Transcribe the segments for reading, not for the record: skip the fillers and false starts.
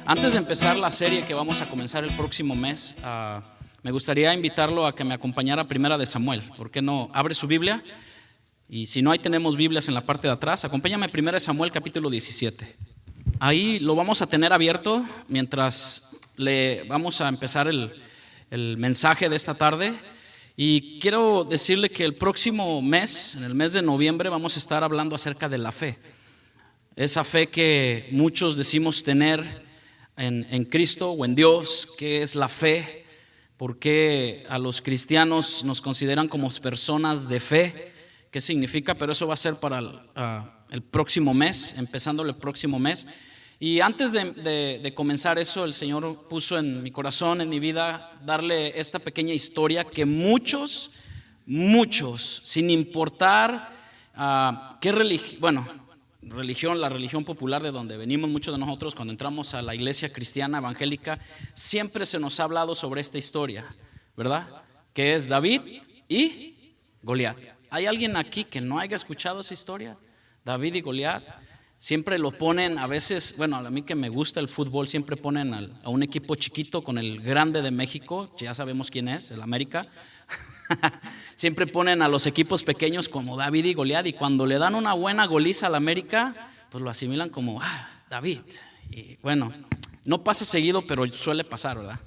Antes de empezar la serie que vamos a comenzar el próximo mes, me gustaría invitarlo a que me acompañara a Primera de Samuel. ¿Por qué no? Abre su Biblia y si no, ahí tenemos Biblias en la parte de atrás. Acompáñame a Primera de Samuel capítulo 17. Ahí lo vamos a tener abierto mientras le vamos a empezar el mensaje de esta tarde. Y quiero decirle que el próximo mes, en el mes de noviembre, vamos a estar hablando acerca de la fe. Esa fe que muchos decimos tener en Cristo o en Dios. ¿Qué es la fe? ¿Por qué a los cristianos nos consideran como personas de fe? ¿Qué significa? Pero eso va a ser para el próximo mes, empezando el próximo mes. Y antes de comenzar eso, el Señor puso en mi corazón, en mi vida, darle esta pequeña historia que muchos, sin importar qué religión, la religión popular de donde venimos muchos de nosotros, cuando entramos a la iglesia cristiana evangélica, siempre se nos ha hablado sobre esta historia, ¿verdad? Que es David y Goliat. ¿Hay alguien aquí que no haya escuchado esa historia? David y Goliat. Siempre lo ponen, a veces, a mí que me gusta el fútbol, siempre ponen a un equipo chiquito con el grande de México, ya sabemos quién es, el América. Siempre ponen a los equipos pequeños como David y Goliat, y cuando le dan una buena goliza al América, pues lo asimilan como David. Y no pasa seguido, pero suele pasar, ¿verdad?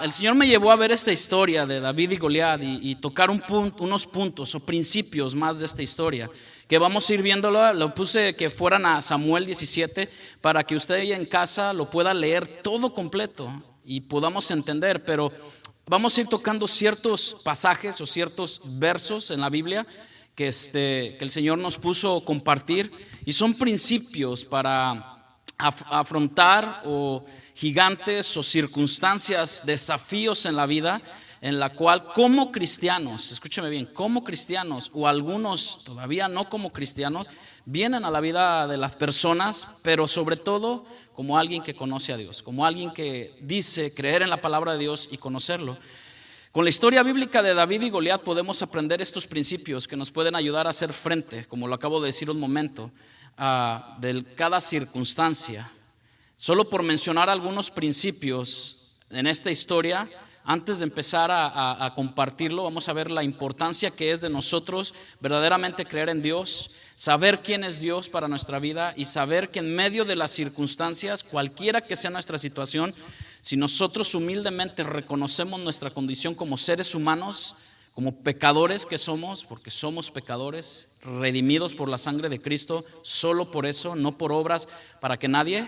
El Señor me llevó a ver esta historia de David y Goliat y tocar unos puntos o principios más de esta historia que vamos a ir viéndolo. Lo puse que fueran a Samuel 17 para que usted en casa lo pueda leer todo completo y podamos entender, pero vamos a ir tocando ciertos pasajes o ciertos versos en la Biblia que el Señor nos puso compartir, y son principios para afrontar o gigantes o circunstancias, desafíos en la vida, en la cual como cristianos, escúcheme bien, como cristianos o algunos todavía no como cristianos, vienen a la vida de las personas, pero sobre todo como alguien que conoce a Dios, como alguien que dice creer en la palabra de Dios y conocerlo. Con la historia bíblica de David y Goliat podemos aprender estos principios que nos pueden ayudar a hacer frente, como lo acabo de decir un momento, de cada circunstancia. Solo por mencionar algunos principios en esta historia, antes de empezar a compartirlo, vamos a ver la importancia que es de nosotros verdaderamente creer en Dios, saber quién es Dios para nuestra vida y saber que en medio de las circunstancias, cualquiera que sea nuestra situación, si nosotros humildemente reconocemos nuestra condición como seres humanos, como pecadores que somos, porque somos pecadores, redimidos por la sangre de Cristo, solo por eso, no por obras para que nadie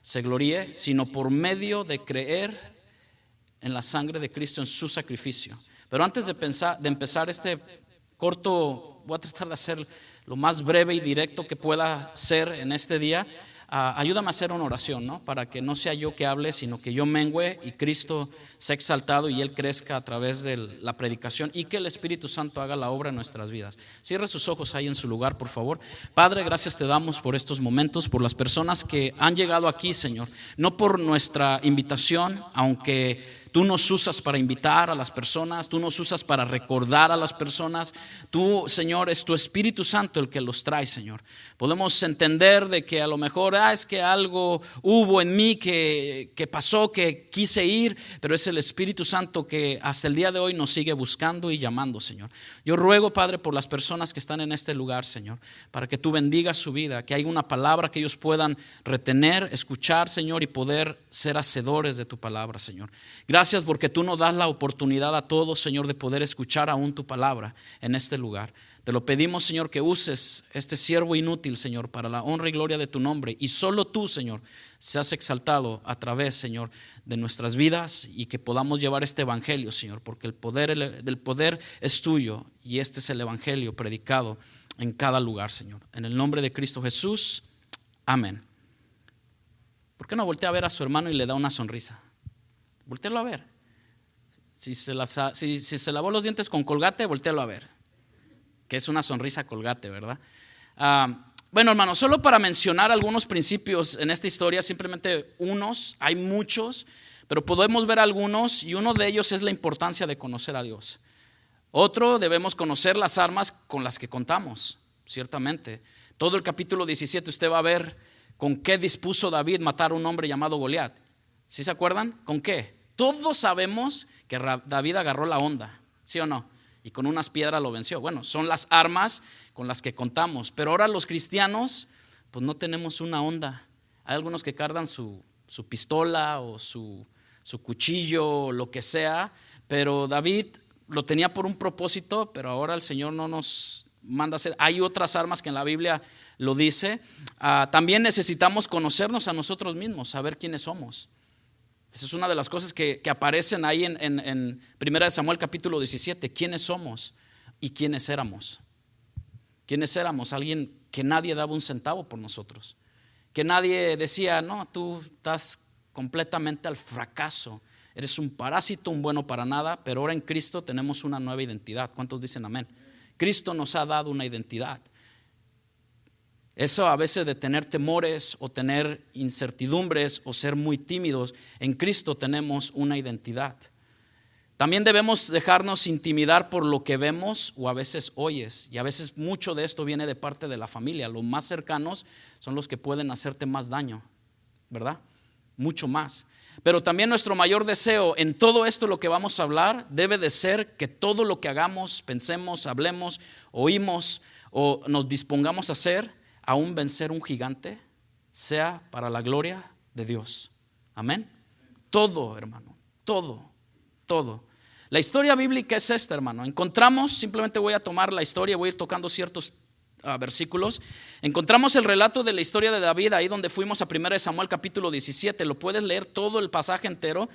se gloríe, sino por medio de creer en la sangre de Cristo, en su sacrificio. Pero antes de empezar este corto, voy a tratar de hacer lo más breve y directo que pueda ser en este día. Ayúdame a hacer una oración, ¿no? Para que no sea yo que hable, sino que yo mengüe y Cristo sea exaltado y Él crezca a través de la predicación, y que el Espíritu Santo haga la obra en nuestras vidas. Cierre sus ojos ahí en su lugar, por favor. Padre, gracias te damos por estos momentos, por las personas que han llegado aquí, Señor, no por nuestra invitación, aunque Tú nos usas para invitar a las personas, Tú nos usas para recordar a las personas. Tú, Señor, es Tu Espíritu Santo el que los trae, Señor. Podemos entender de que a lo mejor es que algo hubo en mí que pasó, que quise ir, pero es el Espíritu Santo que hasta el día de hoy nos sigue buscando y llamando, Señor. Yo ruego, Padre, por las personas que están en este lugar, Señor, para que Tú bendigas su vida, que haya una palabra que ellos puedan retener, escuchar, Señor, y poder ser hacedores de Tu palabra, Señor. Gracias porque Tú nos das la oportunidad a todos, Señor, de poder escuchar aún Tu palabra en este lugar. Te lo pedimos, Señor, que uses este siervo inútil, Señor, para la honra y gloria de Tu nombre. Y solo Tú, Señor, seas exaltado a través, Señor, de nuestras vidas, y que podamos llevar este evangelio, Señor, porque el poder es Tuyo, y este es el evangelio predicado en cada lugar, Señor. En el nombre de Cristo Jesús, amén. ¿Por qué no voltea a ver a su hermano y le da una sonrisa? Voltéalo a ver. Si se lavó los dientes con Colgate, voltéalo a ver, que es una sonrisa Colgate, ¿verdad? Hermanos, solo para mencionar algunos principios en esta historia, simplemente unos, hay muchos, pero podemos ver algunos, y uno de ellos es la importancia de conocer a Dios. Otro, debemos conocer las armas con las que contamos, ciertamente. Todo el capítulo 17 usted va a ver con qué dispuso David matar a un hombre llamado Goliat. ¿Sí se acuerdan? ¿Con qué? Todos sabemos que David agarró la onda, ¿sí o no? Y con unas piedras lo venció. Bueno, son las armas con las que contamos. Pero ahora los cristianos, pues no tenemos una onda. Hay algunos que cargan su pistola o su cuchillo o lo que sea. Pero David lo tenía por un propósito, pero ahora el Señor no nos manda a hacer. Hay otras armas que en la Biblia lo dice. También necesitamos conocernos a nosotros mismos, saber quiénes somos. Esa es una de las cosas que aparecen ahí en 1 Samuel capítulo 17. ¿Quiénes somos y quiénes éramos? ¿Quiénes éramos? Alguien que nadie daba un centavo por nosotros. Que nadie decía, no, tú estás completamente al fracaso. Eres un parásito, un bueno para nada. Pero ahora en Cristo tenemos una nueva identidad. ¿Cuántos dicen amén? Cristo nos ha dado una identidad. Eso a veces de tener temores o tener incertidumbres o ser muy tímidos, en Cristo tenemos una identidad. También debemos dejarnos intimidar por lo que vemos o a veces oyes. Y a veces mucho de esto viene de parte de la familia. Los más cercanos son los que pueden hacerte más daño, ¿verdad? Mucho más. Pero también nuestro mayor deseo en todo esto, lo que vamos a hablar, debe de ser que todo lo que hagamos, pensemos, hablemos, oímos o nos dispongamos a hacer, aún vencer un gigante, sea para la gloria de Dios. Amén. Todo, hermano, todo. La historia bíblica es esta, hermano. Encontramos, simplemente voy a tomar la historia, voy a ir tocando ciertos versículos. Encontramos el relato de la historia de David, ahí donde fuimos a 1 Samuel capítulo 17. Lo puedes leer todo el pasaje entero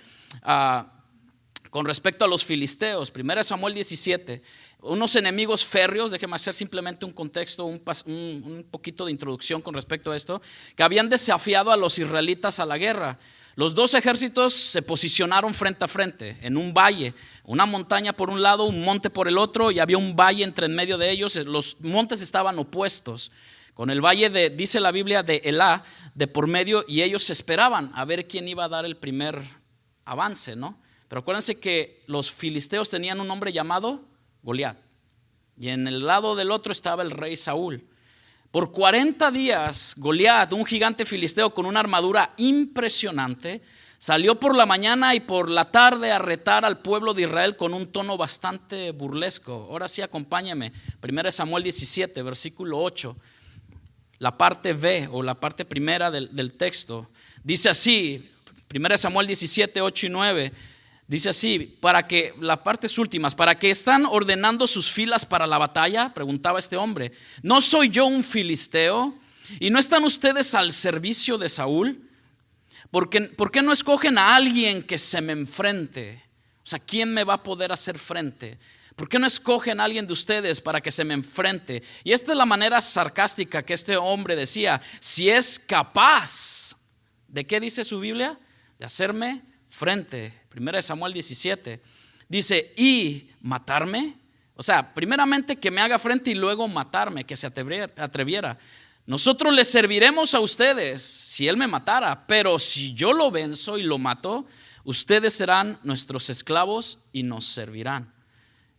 con respecto a los filisteos. 1 Samuel 17. Unos enemigos férreos, déjeme hacer simplemente un contexto, un poquito de introducción con respecto a esto, que habían desafiado a los israelitas a la guerra. Los dos ejércitos se posicionaron frente a frente en un valle, una montaña por un lado, un monte por el otro, y había un valle entre en medio de ellos. Los montes estaban opuestos, con el valle dice la Biblia, de Elá, de por medio, y ellos esperaban a ver quién iba a dar el primer avance, ¿no? Pero acuérdense que los filisteos tenían un hombre llamado Goliat, y en el lado del otro estaba el rey Saúl. Por 40 días Goliat, un gigante filisteo con una armadura impresionante, salió por la mañana y por la tarde a retar al pueblo de Israel con un tono bastante burlesco. Ahora sí, acompáñame. 1 Samuel 17, versículo 8, la parte B o la parte primera del texto. Dice así, 1 Samuel 17, 8 y 9. Dice así, para que, las partes últimas, para que están ordenando sus filas para la batalla, preguntaba este hombre, ¿no soy yo un filisteo? ¿Y no están ustedes al servicio de Saúl? ¿Por qué no escogen a alguien que se me enfrente? O sea, ¿quién me va a poder hacer frente? ¿Por qué no escogen a alguien de ustedes para que se me enfrente? Y esta es la manera sarcástica que este hombre decía, si es capaz, ¿de qué dice su Biblia? De hacerme frente. 1 Samuel 17 dice, ¿y matarme? O sea, primeramente que me haga frente y luego matarme, que se atreviera. Nosotros les serviremos a ustedes si él me matara, pero si yo lo venzo y lo mato, ustedes serán nuestros esclavos y nos servirán.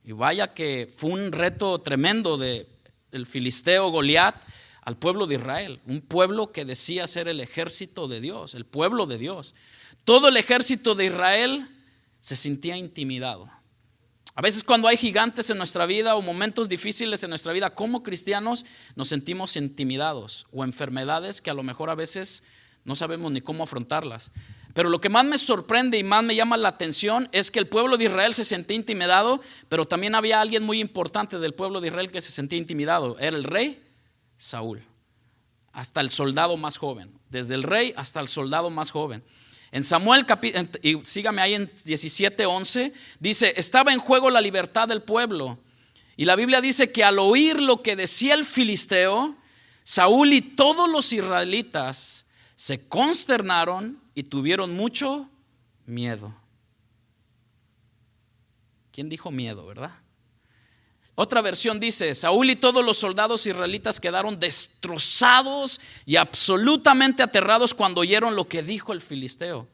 Y vaya que fue un reto tremendo del filisteo Goliat al pueblo de Israel, un pueblo que decía ser el ejército de Dios, el pueblo de Dios. Todo el ejército de Israel se sentía intimidado. A veces cuando hay gigantes en nuestra vida o momentos difíciles en nuestra vida, como cristianos nos sentimos intimidados, o enfermedades que a lo mejor a veces no sabemos ni cómo afrontarlas. Pero lo que más me sorprende y más me llama la atención es que el pueblo de Israel se sentía intimidado, pero también había alguien muy importante del pueblo de Israel que se sentía intimidado. Era el rey Saúl, hasta el soldado más joven, desde el rey hasta el soldado más joven. En Samuel, y sígame ahí en 17:11, dice, estaba en juego la libertad del pueblo. Y la Biblia dice que al oír lo que decía el filisteo, Saúl y todos los israelitas se consternaron y tuvieron mucho miedo. ¿Quién dijo miedo, verdad? Otra versión dice, Saúl y todos los soldados israelitas quedaron destrozados y absolutamente aterrados cuando oyeron lo que dijo el filisteo.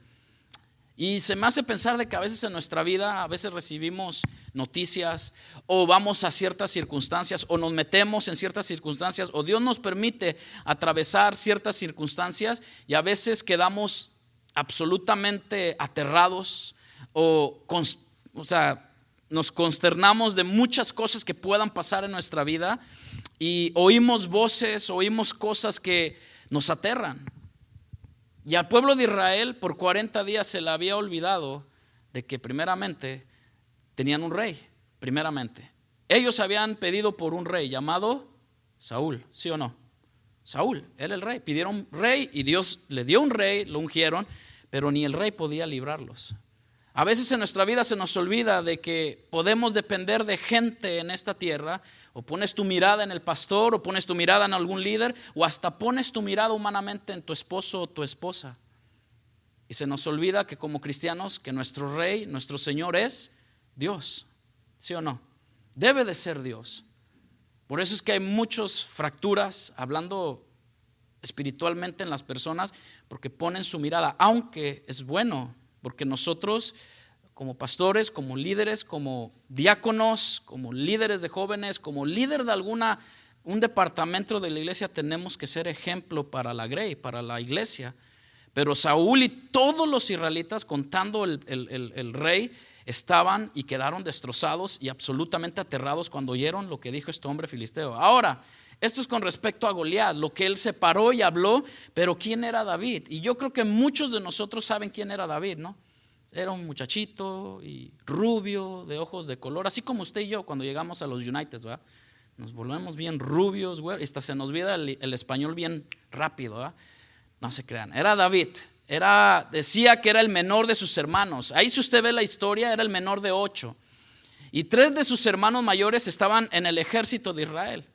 Y se me hace pensar de que a veces en nuestra vida, a veces recibimos noticias o vamos a ciertas circunstancias o nos metemos en ciertas circunstancias o Dios nos permite atravesar ciertas circunstancias y a veces quedamos absolutamente aterrados o sea, nos consternamos de muchas cosas que puedan pasar en nuestra vida y oímos voces, oímos cosas que nos aterran. Y al pueblo de Israel por 40 días se le había olvidado de que primeramente tenían un rey, primeramente. Ellos habían pedido por un rey llamado Saúl, ¿sí o no? Saúl, él el rey. Pidieron rey y Dios le dio un rey, lo ungieron, pero ni el rey podía librarlos. A veces en nuestra vida se nos olvida de que podemos depender de gente en esta tierra. O pones tu mirada en el pastor, o pones tu mirada en algún líder, o hasta pones tu mirada humanamente en tu esposo o tu esposa. Y se nos olvida que como cristianos, que nuestro rey, nuestro Señor es Dios, ¿sí o no? Debe de ser Dios. Por eso es que hay muchas fracturas, hablando espiritualmente en las personas, porque ponen su mirada, aunque es bueno, porque nosotros como pastores, como líderes, como diáconos, como líderes de jóvenes, como líder de un departamento de la iglesia, tenemos que ser ejemplo para la grey, para la iglesia. Pero Saúl y todos los israelitas, contando el rey, estaban y quedaron destrozados y absolutamente aterrados cuando oyeron lo que dijo este hombre filisteo. Ahora, esto es con respecto a Goliat, lo que él se paró y habló, pero ¿quién era David? Y yo creo que muchos de nosotros saben quién era David, ¿no? Era un muchachito y rubio, de ojos de color, así como usted y yo cuando llegamos a los Uniteds, ¿verdad? Nos volvemos bien rubios, güey, hasta se nos olvida el español bien rápido, ¿verdad? No se crean, era David, decía que era el menor de sus hermanos. Ahí si usted ve la historia, era el menor de 8. Y 3 de sus hermanos mayores estaban en el ejército de Israel.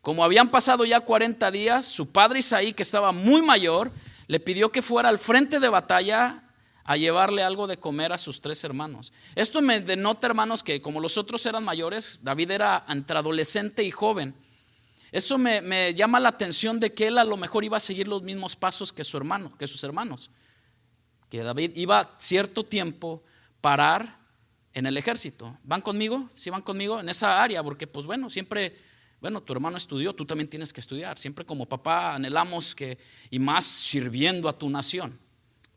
Como habían pasado ya 40 días, su padre Isaí, que estaba muy mayor, le pidió que fuera al frente de batalla a llevarle algo de comer a sus 3 hermanos. Esto me denota, hermanos, que como los otros eran mayores, David era entre adolescente y joven. Eso me llama la atención de que él a lo mejor iba a seguir los mismos pasos que sus hermanos. Que David iba cierto tiempo parar en el ejército. ¿Van conmigo? ¿Sí van conmigo en esa área? Porque pues bueno, siempre, tu hermano estudió, tú también tienes que estudiar. Siempre como papá anhelamos que, y más sirviendo a tu nación,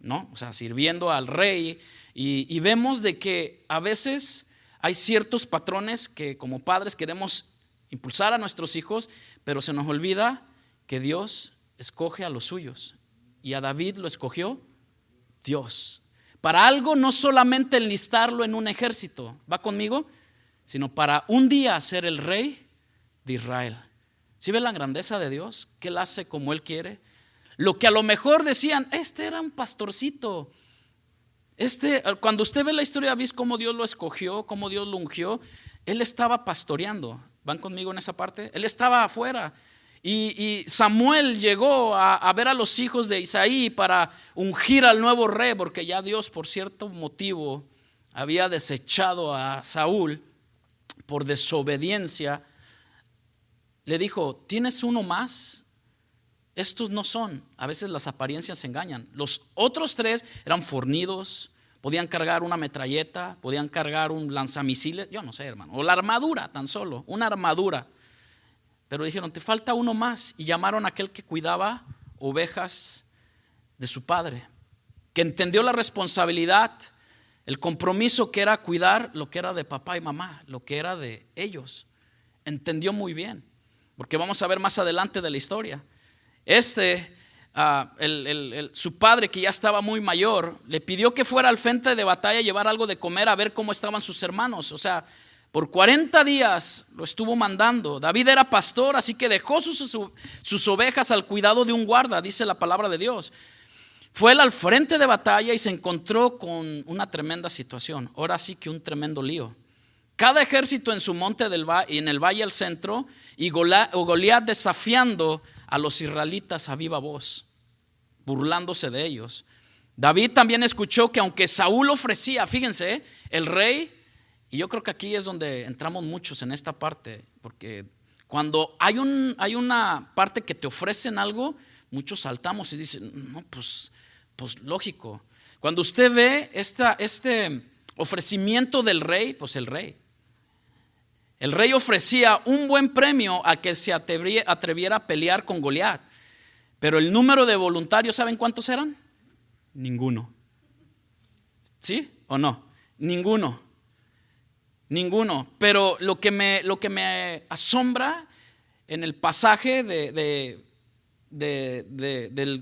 ¿no? O sea, sirviendo al rey. Y vemos de que a veces hay ciertos patrones que como padres queremos impulsar a nuestros hijos, pero se nos olvida que Dios escoge a los suyos. Y a David lo escogió Dios. Para algo, no solamente enlistarlo en un ejército, ¿va conmigo? Sino para un día ser el rey de Israel. ¿Sí ve la grandeza de Dios? Que Él hace como Él quiere. Lo que a lo mejor decían, este era un pastorcito. Cuando usted ve la historia, ¿ves cómo Dios lo escogió, cómo Dios lo ungió? Él estaba pastoreando. ¿Van conmigo en esa parte? Él estaba afuera. Y Samuel llegó a ver a los hijos de Isaí para ungir al nuevo rey, porque ya Dios por cierto motivo había desechado a Saúl por desobediencia. Le dijo, ¿tienes uno más? Estos no son, a veces las apariencias engañan. Los otros 3 eran fornidos, podían cargar una metralleta, podían cargar un lanzamisiles, yo no sé, hermano, o la armadura tan solo, una armadura. Pero dijeron, te falta uno más, y llamaron a aquel que cuidaba ovejas de su padre, que entendió la responsabilidad, el compromiso que era cuidar lo que era de papá y mamá, lo que era de ellos. Entendió muy bien, porque vamos a ver más adelante de la historia. Su padre, que ya estaba muy mayor, le pidió que fuera al frente de batalla a llevar algo de comer, a ver cómo estaban sus hermanos. O sea, por 40 días lo estuvo mandando. David era pastor, así que dejó sus ovejas al cuidado de un guarda, dice la palabra de Dios. Fue él al frente de batalla y se encontró con una tremenda situación. Ahora sí que un tremendo lío. Cada ejército en su monte y en el valle al centro, y Goliat desafiando a los israelitas a viva voz, burlándose de ellos. David también escuchó que aunque Saúl ofrecía, fíjense, el rey, y yo creo que aquí es donde entramos muchos en esta parte, porque cuando hay una parte que te ofrecen algo, muchos saltamos y dicen, no, pues lógico. Cuando usted ve este ofrecimiento del rey, pues el rey ofrecía un buen premio a que se atreviera a pelear con Goliat. Pero el número de voluntarios, ¿saben cuántos eran? Ninguno. ¿Sí o no? Ninguno. Pero lo que me asombra en el pasaje del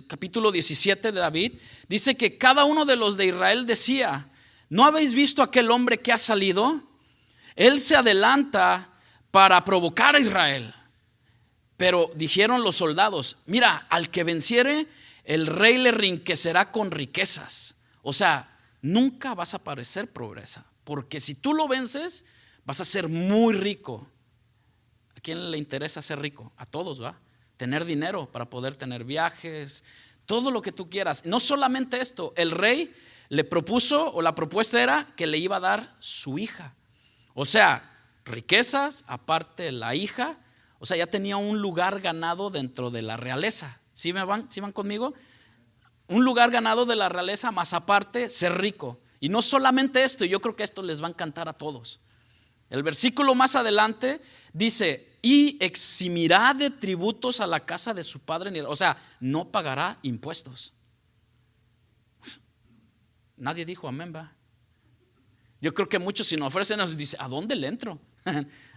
capítulo 17 de David, dice que cada uno de los de Israel decía: ¿no habéis visto aquel hombre que ha salido? Él se adelanta para provocar a Israel. Pero dijeron los soldados: mira, al que venciere, el rey le enriquecerá con riquezas. O sea, nunca vas a padecer pobreza, porque si tú lo vences, vas a ser muy rico. ¿A quién le interesa ser rico? A todos, ¿va? Tener dinero para poder tener viajes, todo lo que tú quieras. No solamente esto, el rey le propuso, o la propuesta era que le iba a dar su hija. O sea, riquezas, aparte la hija. O sea, ya tenía un lugar ganado dentro de la realeza. ¿Sí van conmigo? Un lugar ganado de la realeza, más aparte ser rico. Y no solamente esto, yo creo que esto les va a encantar a todos. El versículo más adelante dice: y eximirá de tributos a la casa de su padre. O sea, no pagará impuestos. Nadie dijo amén, va. Yo creo que muchos, si nos ofrecen, nos dicen: ¿a dónde le entro?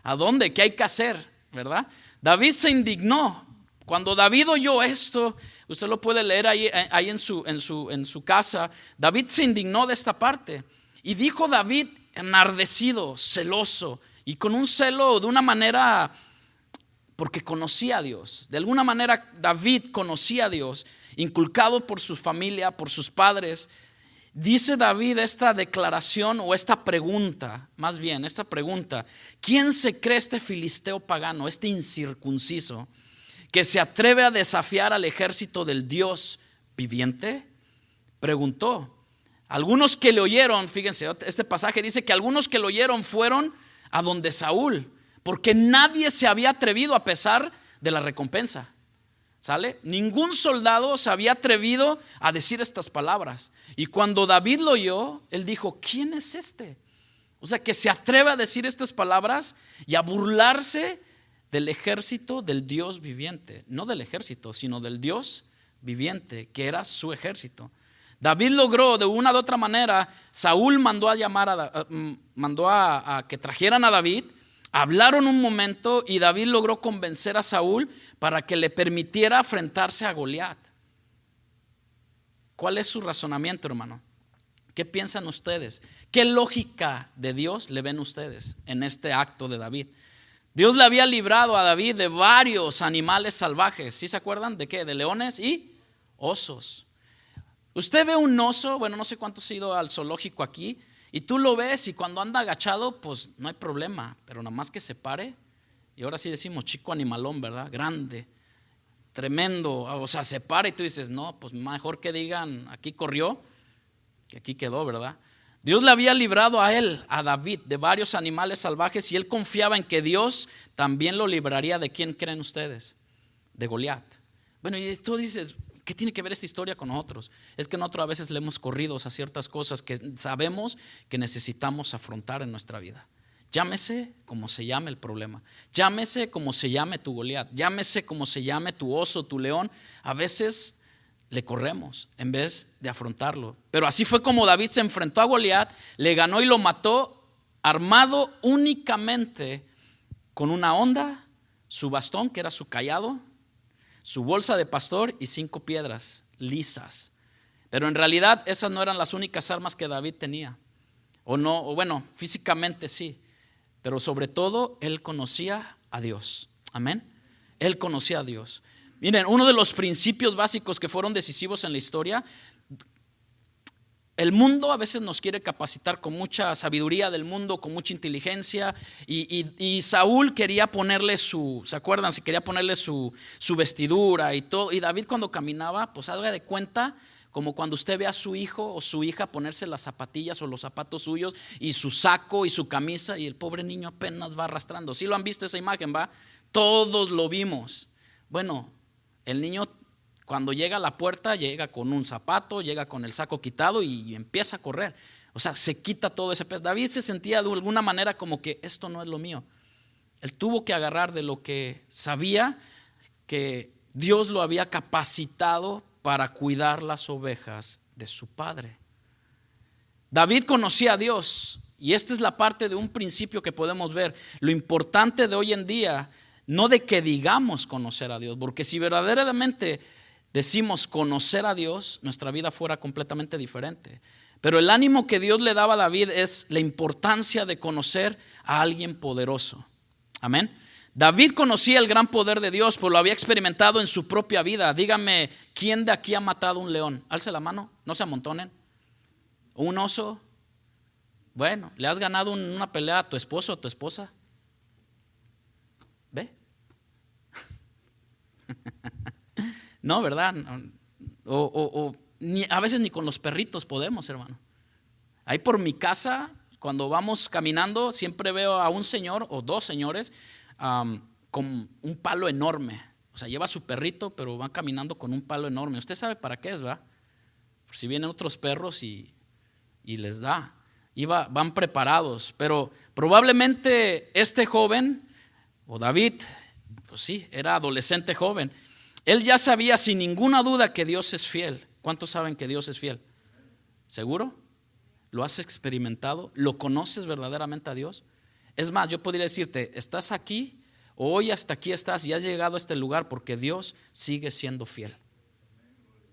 ¿A dónde? ¿Qué hay que hacer? ¿Verdad? David se indignó. Cuando David oyó esto, usted lo puede leer ahí en su casa. David se indignó de esta parte. Y dijo David, enardecido, celoso, y con un celo de una manera, porque conocía a Dios. De alguna manera David conocía a Dios, inculcado por su familia, por sus padres. Dice David esta declaración, o esta pregunta, más bien esta pregunta: ¿quién se cree este filisteo pagano, este incircunciso, que se atreve a desafiar al ejército del Dios viviente? Preguntó. Algunos que le oyeron, fíjense, este pasaje dice que algunos que le oyeron fueron a donde Saúl, porque nadie se había atrevido a pesar de la recompensa. ¿Sale? Ningún soldado se había atrevido a decir estas palabras. Y cuando David lo oyó, él dijo: ¿quién es este? O sea, que se atreve a decir estas palabras y a burlarse del ejército del Dios viviente. No del ejército, sino del Dios viviente, que era su ejército. David logró de una u otra manera. Saúl mandó a que trajeran a David. Hablaron un momento y David logró convencer a Saúl para que le permitiera enfrentarse a Goliat. ¿Cuál es su razonamiento, hermano? ¿Qué piensan ustedes? ¿Qué lógica de Dios le ven ustedes en este acto de David? Dios le había librado a David de varios animales salvajes. ¿Sí se acuerdan? ¿De qué? De leones y osos. Usted ve un oso, bueno, no sé cuántos han ido al zoológico aquí, y tú lo ves y cuando anda agachado, pues no hay problema, pero nada más que se pare, y ahora sí decimos chico animalón, ¿verdad? Grande, tremendo, o sea, se para y tú dices: no, pues mejor que digan aquí corrió, que aquí quedó, ¿verdad? Dios le había librado a él, a David, de varios animales salvajes, y él confiaba en que Dios también lo libraría. ¿De quién creen ustedes? De Goliat. Bueno, y tú dices: ¿qué tiene que ver esta historia con nosotros? Es que nosotros a veces le hemos corrido a ciertas cosas que sabemos que necesitamos afrontar en nuestra vida. Llámese como se llame el problema, llámese como se llame tu Goliat, llámese como se llame tu oso, tu león. A veces le corremos en vez de afrontarlo. Pero así fue como David se enfrentó a Goliat, le ganó y lo mató, armado únicamente con una honda, su bastón, que era su cayado, su bolsa de pastor y 5 piedras lisas. Pero en realidad esas no eran las únicas armas que David tenía. O no, o bueno, físicamente sí, pero sobre todo él conocía a Dios. Amén. Él conocía a Dios. Miren, uno de los principios básicos que fueron decisivos en la historia: el mundo a veces nos quiere capacitar con mucha sabiduría del mundo, con mucha inteligencia, y Saúl quería ponerle ¿se acuerdan? Si quería ponerle su vestidura y todo. Y David, cuando caminaba, pues haga de cuenta como cuando usted ve a su hijo o su hija ponerse las zapatillas o los zapatos suyos y su saco y su camisa, y el pobre niño apenas va arrastrando. ¿Sí lo han visto esa imagen, va? Todos lo vimos. Bueno, el niño Cuando llega a la puerta, llega con un zapato, llega con el saco quitado y empieza a correr. O sea, se quita todo ese peso. David se sentía de alguna manera como que esto no es lo mío. Él tuvo que agarrar de lo que sabía que Dios lo había capacitado para cuidar las ovejas de su padre. David conocía a Dios, y esta es la parte de un principio que podemos ver. Lo importante de hoy en día, no de que digamos conocer a Dios, porque si verdaderamente decimos conocer a Dios, nuestra vida fuera completamente diferente. Pero el ánimo que Dios le daba a David es la importancia de conocer a alguien poderoso. Amén. David conocía el gran poder de Dios, pues lo había experimentado en su propia vida. Dígame, ¿quién de aquí ha matado un león? Alce la mano, no se amontonen. ¿Un oso? Bueno, ¿le has ganado una pelea a tu esposo o a tu esposa? ¿Ve? No, ¿verdad? A veces ni con los perritos podemos, hermano. Ahí por mi casa, cuando vamos caminando, siempre veo a un señor o dos señores con un palo enorme. O sea, lleva su perrito, pero van caminando con un palo enorme. Usted sabe para qué es, ¿verdad? Por si vienen otros perros y les da. Van preparados. Pero probablemente este joven, o David, pues sí, era adolescente joven. Él ya sabía sin ninguna duda que Dios es fiel. ¿Cuántos saben que Dios es fiel? ¿Seguro? ¿Lo has experimentado? ¿Lo conoces verdaderamente a Dios? Es más, yo podría decirte, estás aquí, o hoy hasta aquí estás y has llegado a este lugar porque Dios sigue siendo fiel.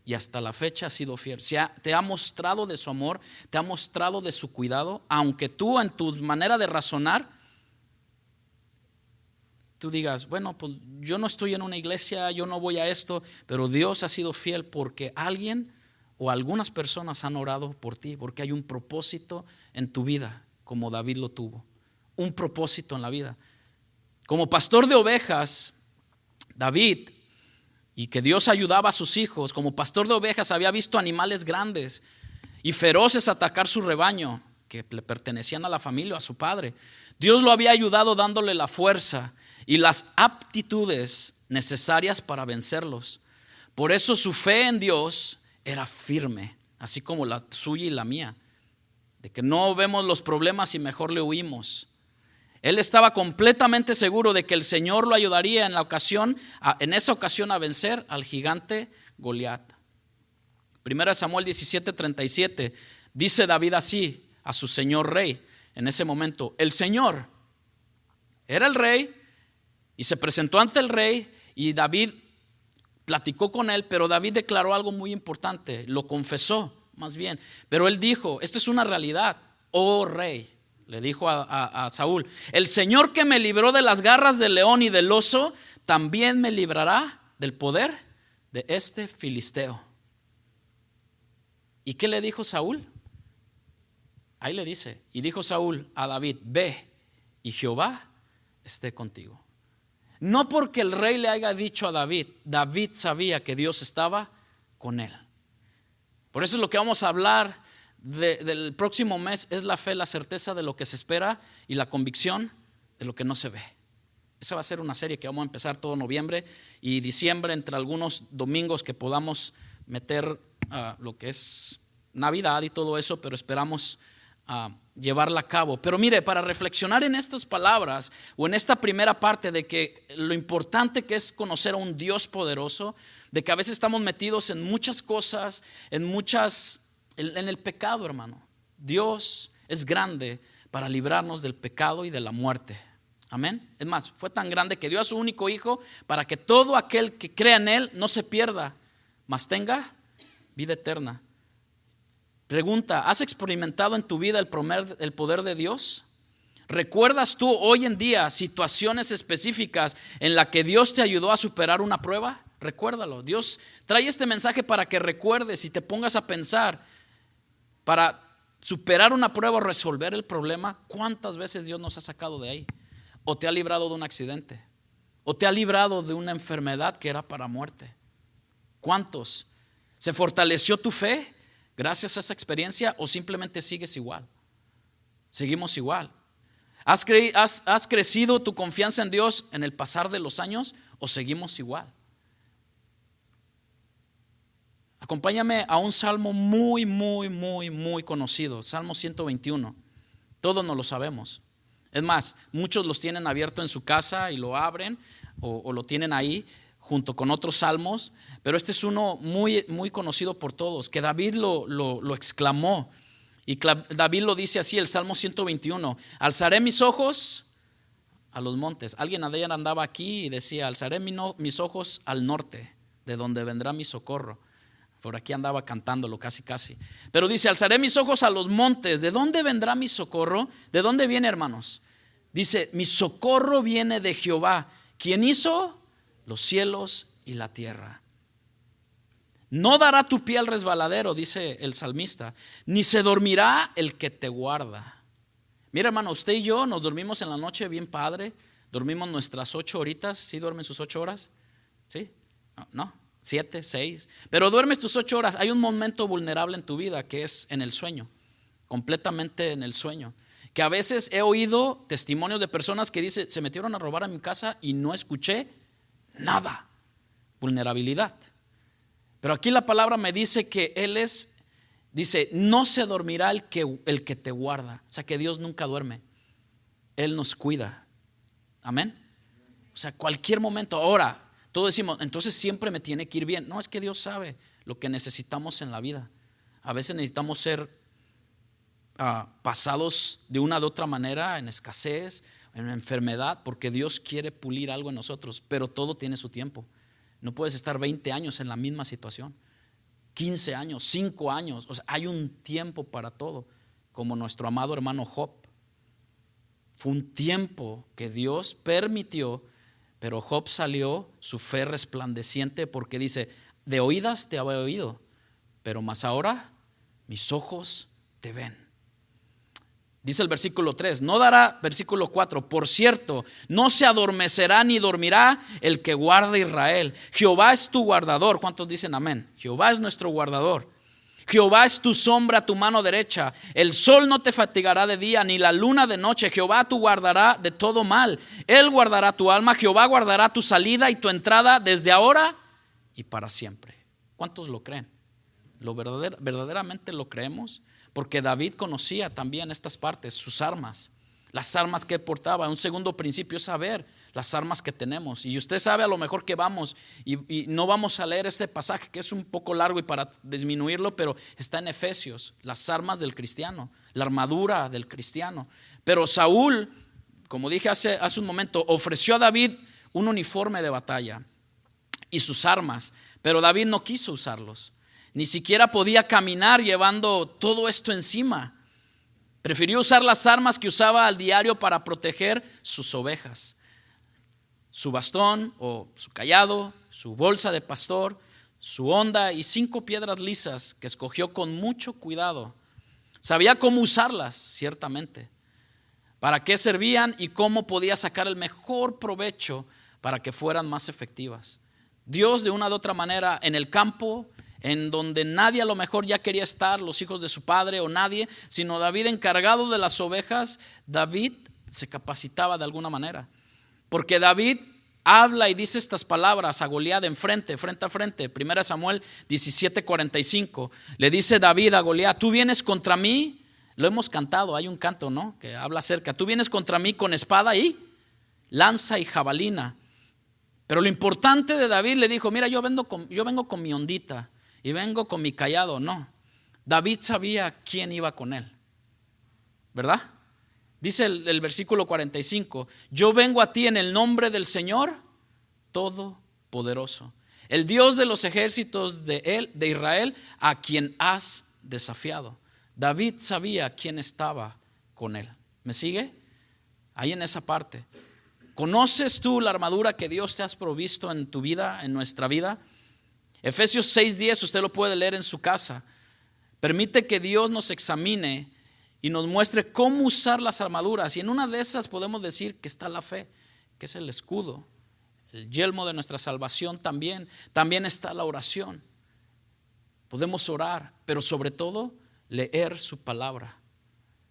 Y hasta la fecha ha sido fiel. Te ha mostrado de su amor, te ha mostrado de su cuidado, aunque tú en tu manera de razonar, tú digas, bueno, pues yo no estoy en una iglesia, yo no voy a esto, pero Dios ha sido fiel porque alguien o algunas personas han orado por ti, porque hay un propósito en tu vida, como David lo tuvo. Un propósito en la vida. Como pastor de ovejas, David, y que Dios ayudaba a sus hijos, como pastor de ovejas había visto animales grandes y feroces atacar su rebaño, que le pertenecían a la familia, a su padre. Dios lo había ayudado dándole la fuerza y las aptitudes necesarias para vencerlos. Por eso su fe en Dios era firme, así como la suya y la mía, de que no vemos los problemas y mejor le huimos. Él estaba completamente seguro de que el Señor lo ayudaría en esa ocasión a vencer al gigante Goliat. 1 Samuel 17:37 dice David así a su señor rey en ese momento. El Señor era el rey y se presentó ante el rey y David platicó con él, pero David declaró algo muy importante, lo confesó más bien. Pero él dijo, esto es una realidad, oh rey. Le dijo a Saúl, el Señor que me libró de las garras del león y del oso, también me librará del poder de este filisteo. ¿Y qué le dijo Saúl? Ahí le dice, y dijo Saúl a David, ve y Jehová esté contigo. No porque el rey le haya dicho a David, David sabía que Dios estaba con él. Por eso es lo que vamos a hablar del próximo mes, es la fe, la certeza de lo que se espera y la convicción de lo que no se ve. Esa va a ser una serie que vamos a empezar todo noviembre y diciembre, entre algunos domingos que podamos meter lo que es Navidad y todo eso, pero esperamos llevarla a cabo. Pero mire, para reflexionar en estas palabras o en esta primera parte de que lo importante que es conocer a un Dios poderoso, de que a veces estamos metidos en muchas cosas, en el pecado, hermano. Dios es grande para librarnos del pecado y de la muerte. Amén. Es más, fue tan grande que dio a su único hijo para que todo aquel que crea en él no se pierda, mas tenga vida eterna. Pregunta, ¿has experimentado en tu vida el poder de Dios? ¿Recuerdas tú hoy en día situaciones específicas en las que Dios te ayudó a superar una prueba? Recuérdalo. Dios trae este mensaje para que recuerdes y te pongas a pensar. Para superar una prueba o resolver el problema, ¿cuántas veces Dios nos ha sacado de ahí? O te ha librado de un accidente, o te ha librado de una enfermedad que era para muerte. ¿Cuántos? ¿Se fortaleció tu fe gracias a esa experiencia o simplemente sigues igual? Seguimos igual. ¿Has crecido tu confianza en Dios en el pasar de los años o seguimos igual? Acompáñame a un salmo muy, muy, muy, muy conocido, Salmo 121. Todos nos lo sabemos. Es más, muchos los tienen abierto en su casa y lo abren o lo tienen ahí junto con otros salmos, pero este es uno muy, muy conocido por todos, que David lo exclamó. Y David lo dice así, el Salmo 121, alzaré mis ojos a los montes. Alguien ayer andaba aquí y decía, alzaré mis ojos al norte, de donde vendrá mi socorro. Por aquí andaba cantándolo casi. Pero dice, alzaré mis ojos a los montes. ¿De dónde vendrá mi socorro? ¿De dónde viene, hermanos? Dice, mi socorro viene de Jehová, quien hizo los cielos y la tierra. No dará tu pie al resbaladero, dice el salmista, ni se dormirá el que te guarda. Mira, hermano, usted y yo nos dormimos en la noche bien padre. Dormimos nuestras 8 horitas. ¿Sí duermen sus 8 horas? ¿Sí? No, 7, 6. Pero duermes tus 8 horas. Hay un momento vulnerable en tu vida que es en el sueño, completamente en el sueño. Que a veces he oído testimonios de personas que dicen, se metieron a robar a mi casa y no escuché nada. Vulnerabilidad. Pero aquí la palabra me dice que Él dice, no se dormirá el que te guarda. O sea que Dios nunca duerme. Él nos cuida. Amén. O sea, cualquier momento. Ahora, todos decimos, entonces siempre me tiene que ir bien. No, es que Dios sabe lo que necesitamos en la vida. A veces necesitamos ser pasados de una u otra manera, en escasez, en enfermedad, porque Dios quiere pulir algo en nosotros. Pero todo tiene su tiempo. No puedes estar 20 años en la misma situación, 15 años, 5 años. O sea, hay un tiempo para todo, como nuestro amado hermano Job. Fue un tiempo que Dios permitió, pero Job salió su fe resplandeciente porque dice, de oídas te había oído, pero más ahora mis ojos te ven. Dice el versículo 3, no dará, versículo 4, por cierto, no se adormecerá ni dormirá el que guarda Israel. Jehová es tu guardador. ¿Cuántos dicen amén? Jehová es nuestro guardador. Jehová es tu sombra a tu mano derecha. El sol no te fatigará de día, ni la luna de noche. Jehová tú guardará de todo mal. Él guardará tu alma. Jehová guardará tu salida y tu entrada desde ahora y para siempre. ¿Cuántos lo creen? ¿Verdaderamente lo creemos? Porque David conocía también estas partes, sus armas, las armas que portaba. Un segundo principio es saber las armas que tenemos. Y usted sabe a lo mejor que vamos, y no vamos a leer este pasaje que es un poco largo y para disminuirlo, pero está en Efesios, las armas del cristiano, la armadura del cristiano. Pero Saúl, como dije hace un momento, ofreció a David un uniforme de batalla y sus armas, pero David no quiso usarlos. Ni siquiera podía caminar llevando todo esto encima. Prefirió usar las armas que usaba al diario para proteger sus ovejas. Su bastón o su cayado, su bolsa de pastor, su honda y 5 piedras lisas que escogió con mucho cuidado. Sabía cómo usarlas, ciertamente. Para qué servían y cómo podía sacar el mejor provecho para que fueran más efectivas. Dios, de una u otra manera, en el campo, en donde nadie a lo mejor ya quería estar, los hijos de su padre o nadie, sino David encargado de las ovejas, David se capacitaba de alguna manera. Porque David habla y dice estas palabras a Goliat frente a frente. 1 Samuel 17:45. Le dice David a Goliat, tú vienes contra mí, lo hemos cantado, hay un canto, ¿no?, que habla acerca, tú vienes contra mí con espada y lanza y jabalina. Pero lo importante de David le dijo, mira, yo vengo con mi ondita y vengo con mi cayado. No, David sabía quién iba con él, ¿verdad? Dice el versículo 45, yo vengo a ti en el nombre del Señor Todopoderoso, el Dios de los ejércitos de Israel, a quien has desafiado. David sabía quién estaba con él. ¿Me sigue? Ahí en esa parte. ¿Conoces tú la armadura que Dios te has provisto en tu vida, en nuestra vida? Efesios 6:10, usted lo puede leer en su casa. Permite que Dios nos examine y nos muestre cómo usar las armaduras. Y en una de esas podemos decir que está la fe, que es el escudo, el yelmo de nuestra salvación también. También está la oración. Podemos orar, pero sobre todo leer su palabra,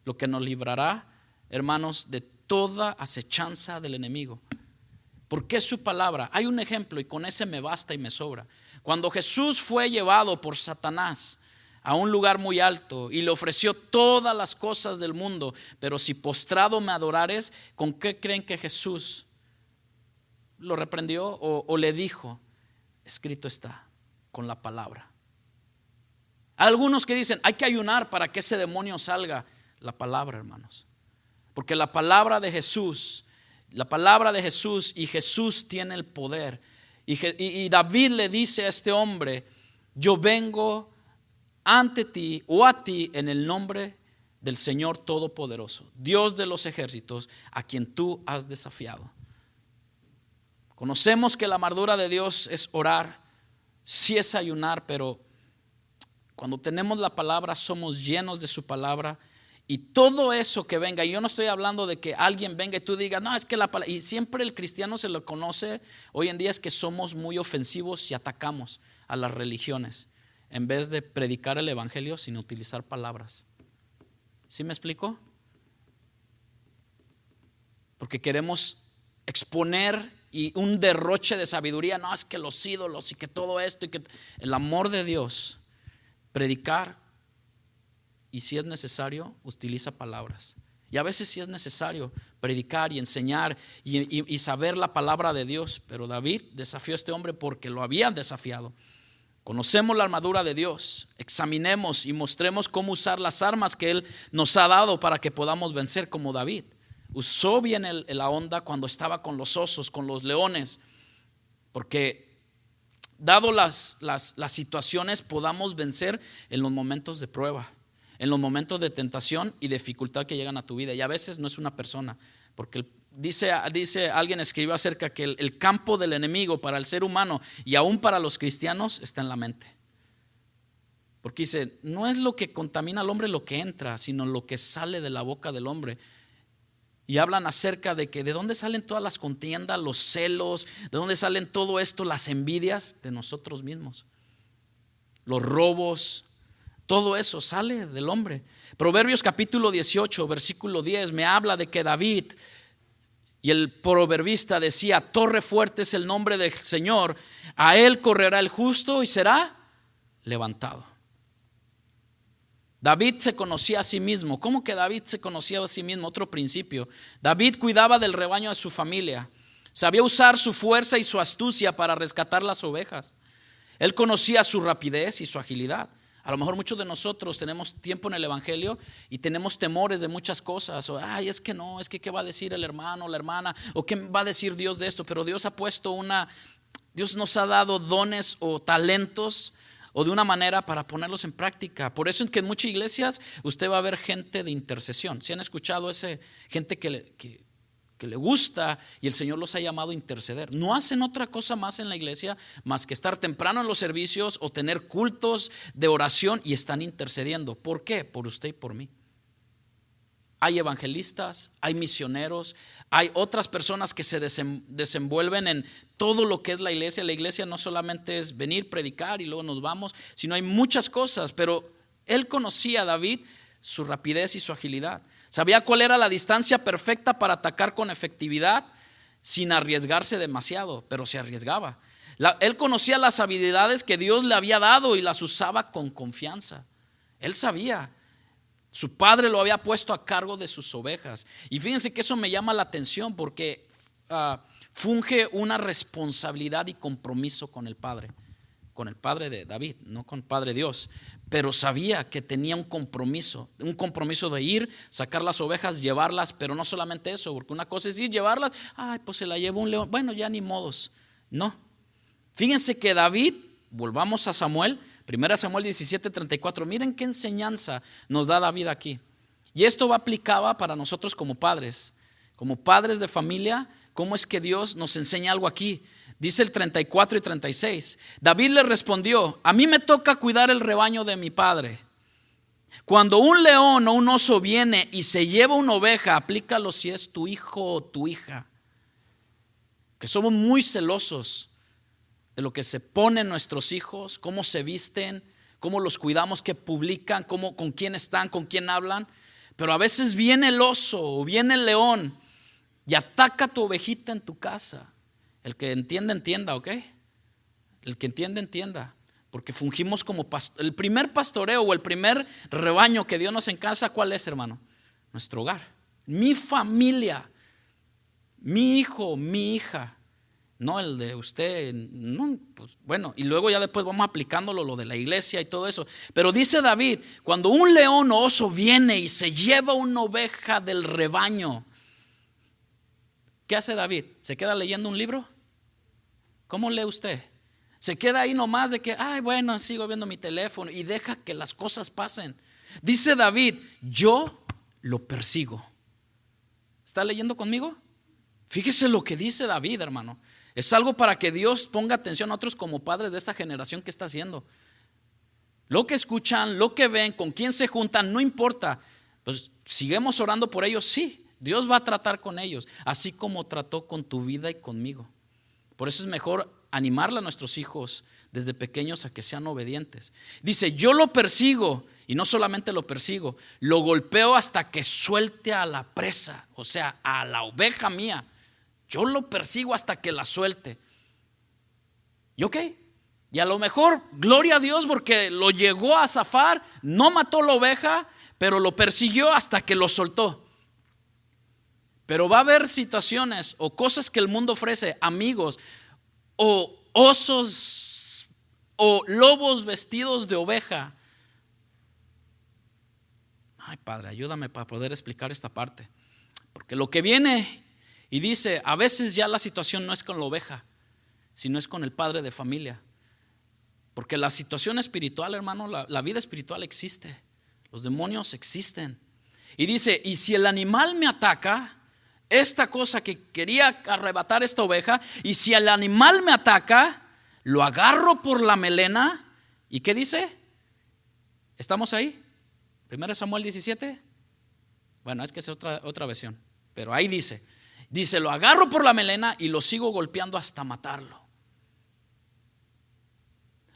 lo que nos librará, hermanos, de toda acechanza del enemigo. porque es su palabra. Hay un ejemplo y con ese me basta y me sobra. Cuando Jesús fue llevado por Satanás a un lugar muy alto y le ofreció todas las cosas del mundo, pero si postrado me adorares, ¿con qué creen que Jesús lo reprendió o le dijo? Escrito está, con la palabra. Algunos que dicen, hay que ayunar para que ese demonio salga. La palabra, hermanos. Porque la palabra de Jesús y Jesús tiene el poder. Y David le dice a este hombre, yo vengo ante ti o a ti en el nombre del Señor Todopoderoso, Dios de los ejércitos, a quien tú has desafiado. Conocemos que la armadura de Dios es orar, sí es ayunar, pero cuando tenemos la palabra somos llenos de su palabra. Y todo eso que venga, y yo no estoy hablando de que alguien venga y tú digas, no, es que la palabra, y siempre el cristiano se lo conoce hoy en día, es que somos muy ofensivos y atacamos a las religiones en vez de predicar el evangelio sin utilizar palabras. ¿Sí me explico? Porque queremos exponer y un derroche de sabiduría, no, es que los ídolos y que todo esto y que el amor de Dios, predicar. Y si es necesario, utiliza palabras. Y a veces sí es necesario predicar y enseñar y saber la palabra de Dios. Pero David desafió a este hombre porque lo habían desafiado. Conocemos la armadura de Dios. Examinemos y mostremos cómo usar las armas que Él nos ha dado para que podamos vencer como David. Usó bien la onda cuando estaba con los osos, con los leones. Porque dado las situaciones podamos vencer en los momentos de prueba, en los momentos de tentación y dificultad que llegan a tu vida. Y a veces no es una persona, porque dice alguien escribió acerca que el campo del enemigo para el ser humano y aún para los cristianos está en la mente. Porque dice, no es lo que contamina al hombre lo que entra, sino lo que sale de la boca del hombre. Y hablan acerca de que de dónde salen todas las contiendas, los celos, de dónde salen todo esto, las envidias de nosotros mismos, los robos. Todo eso sale del hombre. Proverbios capítulo 18, versículo 10 me habla de que David y el proverbista decía, torre fuerte es el nombre del Señor, a él correrá el justo y será levantado. David se conocía a sí mismo. ¿Cómo que David se conocía a sí mismo? Otro principio. David cuidaba del rebaño de su familia. Sabía usar su fuerza y su astucia para rescatar las ovejas. Él conocía su rapidez y su agilidad. A lo mejor muchos de nosotros tenemos tiempo en el evangelio y tenemos temores de muchas cosas. O, es que no, es que qué va a decir el hermano o la hermana, o qué va a decir Dios de esto. Pero Dios Dios nos ha dado dones o talentos o de una manera para ponerlos en práctica. Por eso es que en muchas iglesias usted va a ver gente de intercesión. ¿Sí han escuchado gente que le gusta y el Señor los ha llamado a interceder? No hacen otra cosa más en la iglesia más que estar temprano en los servicios o tener cultos de oración y están intercediendo. ¿Por qué? Por usted y por mí. Hay evangelistas, hay misioneros, hay otras personas que se desenvuelven en todo lo que es la iglesia. La iglesia no solamente es venir, predicar y luego nos vamos, sino hay muchas cosas. Pero él conocía a David, su rapidez y su agilidad. Sabía cuál era la distancia perfecta para atacar con efectividad sin arriesgarse demasiado, pero se arriesgaba. Él conocía las habilidades que Dios le había dado y las usaba con confianza. Él sabía. Su padre lo había puesto a cargo de sus ovejas. Y fíjense que eso me llama la atención porque funge una responsabilidad y compromiso con el padre de David, no con Padre Dios. Pero sabía que tenía un compromiso de ir, sacar las ovejas, llevarlas. Pero no solamente eso, porque una cosa es ir, llevarlas, pues se la llevó un león, bueno, ya ni modos. No, fíjense que David, volvamos a Samuel, 1 Samuel 17:34, miren qué enseñanza nos da David aquí. Y esto va aplicado para nosotros como padres de familia. ¿Cómo es que Dios nos enseña algo aquí? Dice el 34 y 36, David le respondió, a mí me toca cuidar el rebaño de mi padre. Cuando un león o un oso viene y se lleva una oveja, aplícalo si es tu hijo o tu hija. Que somos muy celosos de lo que se ponen nuestros hijos, cómo se visten, cómo los cuidamos, qué publican, con quién están, con quién hablan. Pero a veces viene el oso o viene el león y ataca a tu ovejita en tu casa. El que entienda, entienda, ¿ok? El que entienda, entienda. Porque fungimos como el primer pastoreo o el primer rebaño que Dios nos encasa, ¿cuál es, hermano? Nuestro hogar, mi familia, mi hijo, mi hija. No el de usted, no, pues bueno, y luego ya después vamos aplicándolo lo de la iglesia y todo eso. Pero dice David, cuando un león o oso viene y se lleva una oveja del rebaño, ¿qué hace David? ¿Se queda leyendo un libro? ¿Cómo lee usted? Se queda ahí nomás de que, ay, bueno, sigo viendo mi teléfono y deja que las cosas pasen. Dice David, yo lo persigo. ¿Está leyendo conmigo? Fíjese lo que dice David, hermano. Es algo para que Dios ponga atención a otros como padres de esta generación que está haciendo. Lo que escuchan, lo que ven, con quién se juntan, no importa. Pues sigamos orando por ellos, sí. Dios va a tratar con ellos, así como trató con tu vida y conmigo. Por eso es mejor animarle a nuestros hijos desde pequeños a que sean obedientes. Dice, yo lo persigo, y no solamente lo persigo, lo golpeo hasta que suelte a la presa, o sea, a la oveja mía. Yo lo persigo hasta que la suelte. ¿Y ok? Y a lo mejor, gloria a Dios, porque lo llegó a zafar, no mató la oveja, pero lo persiguió hasta que lo soltó. Pero va a haber situaciones o cosas que el mundo ofrece, amigos, o osos, o lobos vestidos de oveja. Ay, Padre, ayúdame para poder explicar esta parte. Porque lo que viene y dice, a veces ya la situación no es con la oveja, sino es con el padre de familia. Porque la situación espiritual, hermano, la vida espiritual existe. Los demonios existen. Y dice, y si el animal me ataca, esta cosa que quería arrebatar esta oveja, y si el animal me ataca, lo agarro por la melena. ¿Y qué dice? ¿Estamos ahí? 1 Samuel 17. Bueno, es que es otra versión, pero ahí dice, lo agarro por la melena y lo sigo golpeando hasta matarlo.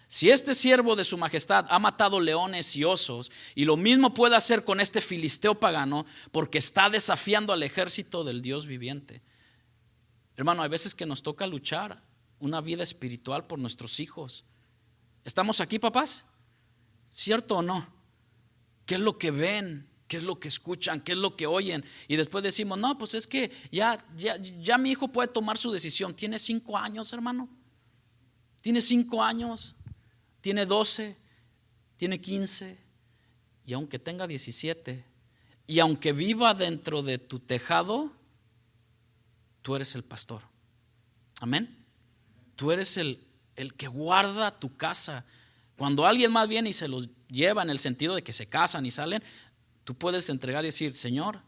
Si este siervo de su majestad ha matado leones y osos, y lo mismo puede hacer con este filisteo pagano, porque está desafiando al ejército del Dios viviente. Hermano, hay veces que nos toca luchar una vida espiritual por nuestros hijos. ¿Estamos aquí, papás? ¿Cierto o no? ¿Qué es lo que ven? ¿Qué es lo que escuchan? ¿Qué es lo que oyen? Y después decimos, no, pues es que ya mi hijo puede tomar su decisión. Tiene 5 años, hermano. Tiene 5 años. Tiene 12, tiene 15, y aunque tenga 17, y aunque viva dentro de tu tejado, tú eres el pastor. Amén. Tú eres el que guarda tu casa. Cuando alguien más viene y se los lleva, en el sentido de que se casan y salen, tú puedes entregar y decir, Señor,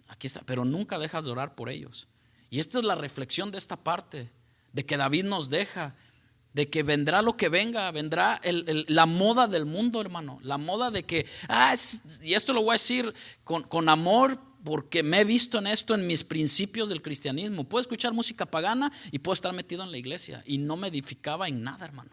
aquí está, pero nunca dejas de orar por ellos. Y esta es la reflexión de esta parte, de que David nos deja, de que vendrá lo que venga, vendrá la moda del mundo, hermano. La moda de que, y esto lo voy a decir con amor, porque me he visto en esto en mis principios del cristianismo. Puedo escuchar música pagana y puedo estar metido en la iglesia, y no me edificaba en nada, hermano.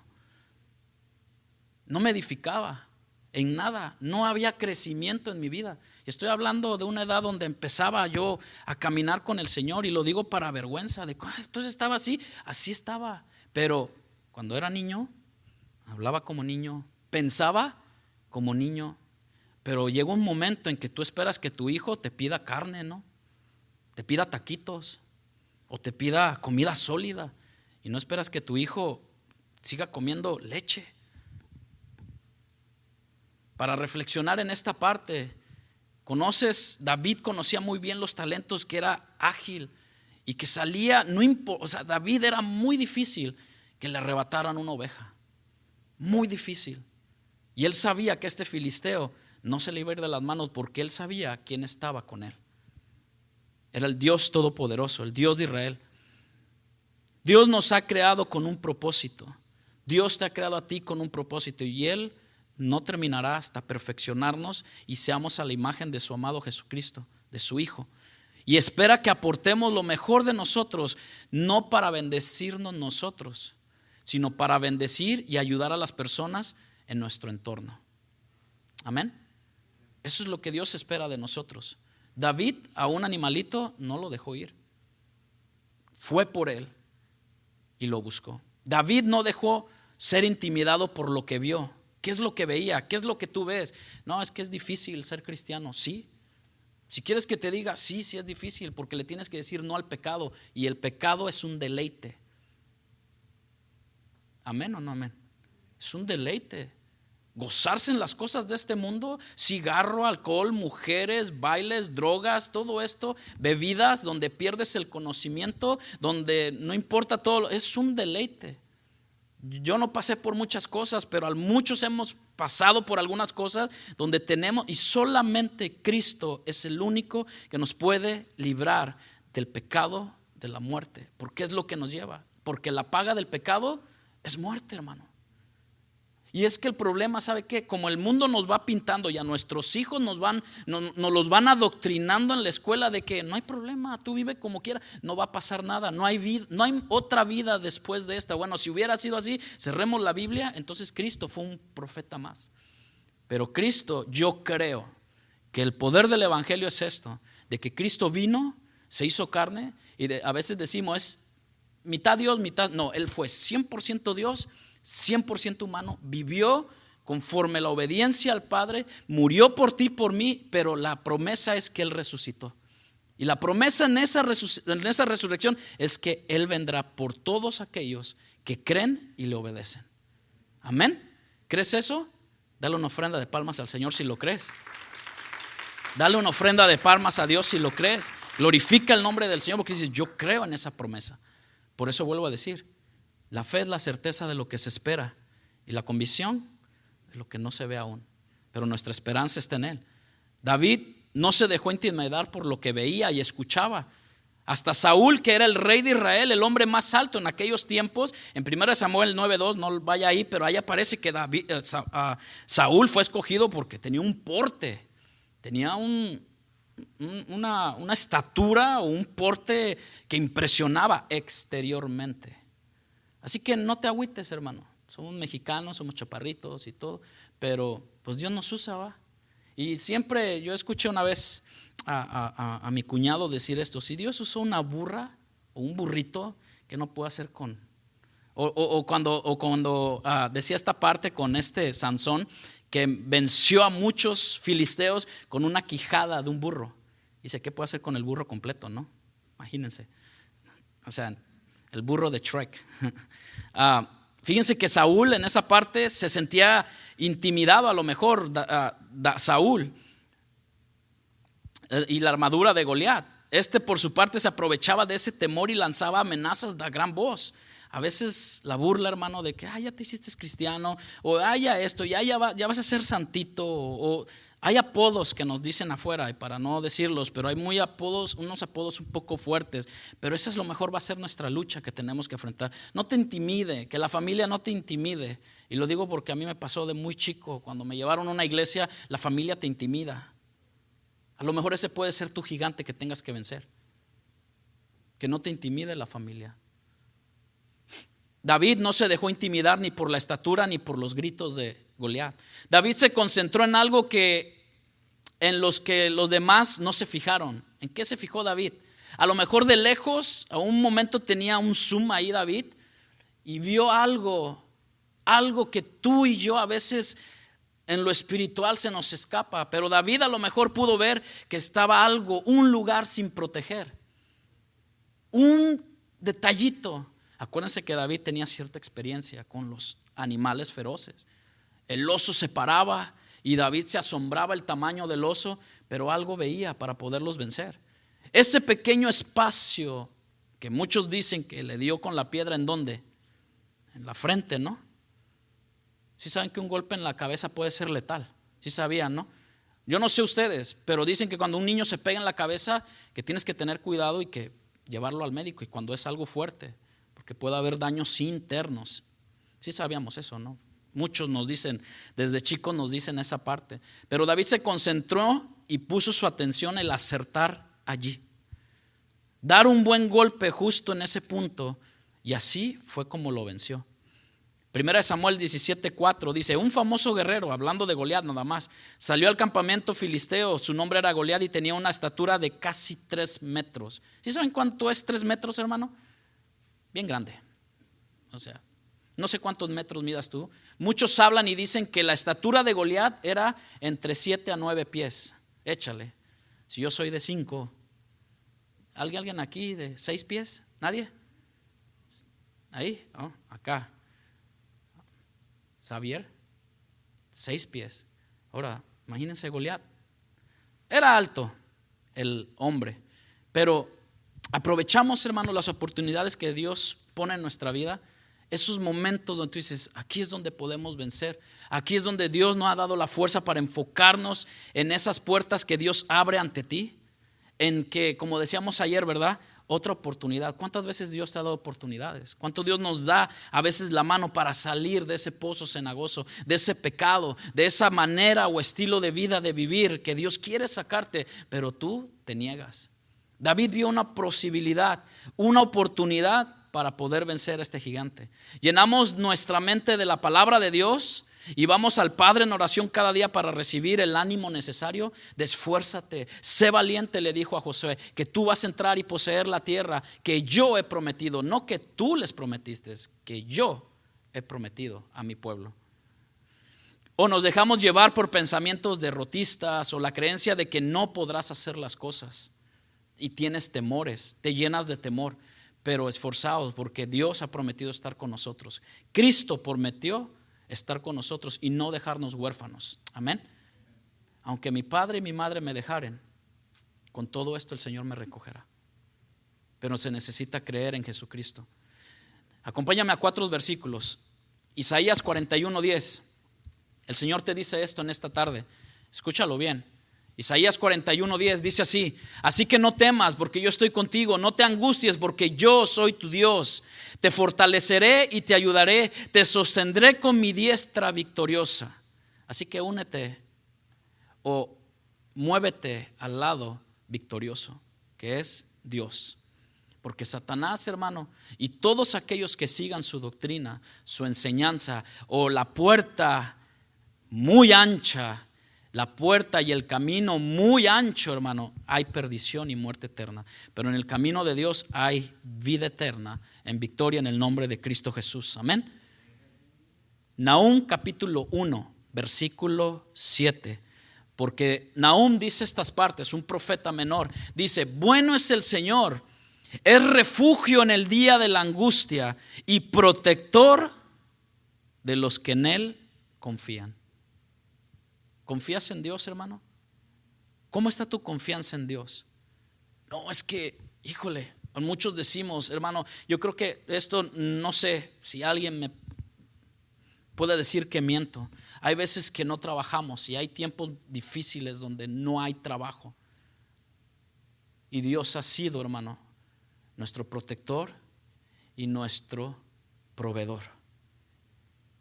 No me edificaba en nada, no había crecimiento en mi vida. Estoy hablando de una edad donde empezaba yo a caminar con el Señor, y lo digo para vergüenza, de entonces estaba así estaba. Pero cuando era niño, hablaba como niño, pensaba como niño. Pero llega un momento en que tú esperas que tu hijo te pida carne, ¿no? Te pida taquitos o te pida comida sólida, y no esperas que tu hijo siga comiendo leche. Para reflexionar en esta parte, David conocía muy bien los talentos, que era ágil y que salía, o sea, David era muy difícil que le arrebataran una oveja, muy difícil. Y él sabía que este filisteo no se le iba a ir de las manos, porque él sabía quién estaba con él. Era el Dios todopoderoso, el Dios de Israel. Dios nos ha creado con un propósito. Dios te ha creado a ti con un propósito, y Él no terminará hasta perfeccionarnos y seamos a la imagen de su amado Jesucristo, de su Hijo. Y espera que aportemos lo mejor de nosotros, no para bendecirnos nosotros, sino para bendecir y ayudar a las personas en nuestro entorno. Amén. Eso es lo que Dios espera de nosotros. David a un animalito no lo dejó ir. Fue por él. y lo buscó. David no dejó ser intimidado por lo que vio. ¿Qué es lo que veía? ¿Qué es lo que tú ves? No, es que es difícil ser cristiano. Sí. Si quieres que te diga, sí es difícil, porque le tienes que decir no al pecado, y el pecado es un deleite. ¿Amén o no amén? Es un deleite. Gozarse en las cosas de este mundo, cigarro, alcohol, mujeres, bailes, drogas, todo esto, bebidas donde pierdes el conocimiento, donde no importa todo, es un deleite. Yo no pasé por muchas cosas, pero muchos hemos pasado por algunas cosas donde tenemos, y solamente Cristo es el único que nos puede librar del pecado, de la muerte. ¿Por qué es lo que nos lleva? Porque la paga del pecado es muerte, hermano. Y es que el problema, ¿sabe qué? Como el mundo nos va pintando y a nuestros hijos nos los van adoctrinando en la escuela de que no hay problema, tú vive como quieras, no va a pasar nada, no hay vida, no hay otra vida después de esta. Bueno, si hubiera sido así, cerremos la Biblia, entonces Cristo fue un profeta más. Pero Cristo, yo creo que el poder del evangelio es esto, de que Cristo vino, se hizo carne, y a veces decimos es mitad Dios, mitad, no, Él fue 100% Dios, 100% humano, vivió conforme la obediencia al Padre, murió por ti, por mí, pero la promesa es que Él resucitó. Y la promesa en esa resurrección es que Él vendrá por todos aquellos que creen y le obedecen. Amén. ¿Crees eso? Dale una ofrenda de palmas al Señor si lo crees. Dale una ofrenda de palmas a Dios si lo crees. Glorifica el nombre del Señor porque dices, yo creo en esa promesa. Por eso vuelvo a decir, la fe es la certeza de lo que se espera y la convicción de lo que no se ve aún. Pero nuestra esperanza está en Él. David no se dejó intimidar por lo que veía y escuchaba. Hasta Saúl, que era el rey de Israel, el hombre más alto en aquellos tiempos, en 1 Samuel 9:2, no vaya ahí, pero ahí aparece que Saúl fue escogido porque tenía un porte, tenía una estatura o un porte que impresionaba exteriormente. Así que no te agüites, hermano. Somos mexicanos, somos chaparritos y todo, pero pues Dios nos usa, ¿va? Y siempre yo escuché una vez a mi cuñado decir esto: si Dios usó una burra o un burrito, ¿qué no puede hacer con? Cuando decía esta parte con Sansón, que venció a muchos filisteos con una quijada de un burro. Dice, ¿qué puede hacer con el burro completo, no? Imagínense. O sea, el burro de Shrek. Fíjense que Saúl en esa parte se sentía intimidado, a lo mejor Saúl y la armadura de Goliat. Por su parte se aprovechaba de ese temor y lanzaba amenazas de gran voz. A veces la burla, hermano, de que ya te hiciste cristiano, o ya esto, ya vas a ser santito, o hay apodos que nos dicen afuera, y para no decirlos, pero hay unos apodos un poco fuertes, pero esa es lo mejor, va a ser nuestra lucha que tenemos que enfrentar. No te intimide, que la familia no te intimide, y lo digo porque a mí me pasó de muy chico, cuando me llevaron a una iglesia, la familia te intimida. A lo mejor ese puede ser tu gigante que tengas que vencer, que no te intimide la familia. David no se dejó intimidar ni por la estatura ni por los gritos de Goliat. David se concentró en algo en los que los demás no se fijaron. ¿En qué se fijó David? A lo mejor de lejos, a un momento tenía un zoom ahí David y vio algo que tú y yo a veces en lo espiritual se nos escapa. Pero David a lo mejor pudo ver que estaba un lugar sin proteger. Un detallito. Acuérdense que David tenía cierta experiencia con los animales feroces. El oso se paraba y David se asombraba el tamaño del oso, pero algo veía para poderlos vencer. Ese pequeño espacio que muchos dicen que le dio con la piedra, ¿en dónde? En la frente, ¿no? Sí saben que un golpe en la cabeza puede ser letal. Sí sabían, ¿no? Yo no sé ustedes, pero dicen que cuando un niño se pega en la cabeza, que tienes que tener cuidado y que llevarlo al médico, y cuando es algo fuerte, que pueda haber daños internos. Sí sabíamos eso, ¿no? Muchos nos dicen, desde chicos nos dicen esa parte. Pero David se concentró y puso su atención en acertar allí. Dar un buen golpe justo en ese punto, y así fue como lo venció. 1 Samuel 17:4 dice, un famoso guerrero, hablando de Goliat nada más, salió al campamento filisteo, su nombre era Goliat y tenía una estatura de casi 3 metros. ¿Sí saben cuánto es 3 metros, hermano? Bien grande. O sea, no sé cuántos metros midas tú. Muchos hablan y dicen que la estatura de Goliat era entre 7 a 9 pies. Échale. Si yo soy de 5, ¿alguien aquí de 6 pies? ¿Nadie? Ahí, oh, acá. Xavier, 6 pies. Ahora, imagínense Goliat. Era alto el hombre, pero aprovechamos, hermanos, las oportunidades que Dios pone en nuestra vida. Esos momentos donde tú dices, aquí es donde podemos vencer. Aquí es donde Dios nos ha dado la fuerza para enfocarnos en esas puertas que Dios abre ante ti. En que, como decíamos ayer, ¿verdad? Otra oportunidad. ¿Cuántas veces Dios te ha dado oportunidades? ¿Cuánto Dios nos da a veces la mano para salir de ese pozo cenagoso, de ese pecado, de esa manera o estilo de vida de vivir que Dios quiere sacarte, pero tú te niegas? David vio una posibilidad, una oportunidad para poder vencer a este gigante. Llenamos nuestra mente de la palabra de Dios y vamos al Padre en oración cada día para recibir el ánimo necesario. Esfuérzate, sé valiente, le dijo a Josué, que tú vas a entrar y poseer la tierra que yo he prometido, no que tú les prometiste, que yo he prometido a mi pueblo. O nos dejamos llevar por pensamientos derrotistas o la creencia de que no podrás hacer las cosas y tienes temores, te llenas de temor, pero esforzados porque Dios ha prometido estar con nosotros. Cristo prometió estar con nosotros y no dejarnos huérfanos. Amén. Aunque mi padre y mi madre me dejaren, con todo esto el Señor me recogerá. Pero se necesita creer en Jesucristo. Acompáñame a 4 versículos. Isaías 41:10. El Señor te dice esto en esta tarde. Escúchalo bien. Isaías 41:10 dice así: así que no temas, porque yo estoy contigo, no te angusties, porque yo soy tu Dios. Te fortaleceré y te ayudaré, te sostendré con mi diestra victoriosa. Así que únete o muévete al lado victorioso, que es Dios. Porque Satanás, hermano, y todos aquellos que sigan su doctrina, su enseñanza, o la puerta muy ancha, la puerta y el camino muy ancho, hermano, hay perdición y muerte eterna. Pero en el camino de Dios hay vida eterna, en victoria en el nombre de Cristo Jesús. Amén. Nahum capítulo 1, versículo 7. Porque Nahum dice estas partes, un profeta menor, dice: bueno es el Señor, es refugio en el día de la angustia y protector de los que en Él confían. ¿Confías en Dios, hermano? ¿Cómo está tu confianza en Dios? No, es que, híjole, muchos decimos, hermano, yo creo que esto, no sé si alguien me puede decir que miento. Hay veces que no trabajamos y hay tiempos difíciles donde no hay trabajo. Y Dios ha sido, hermano, nuestro protector y nuestro proveedor.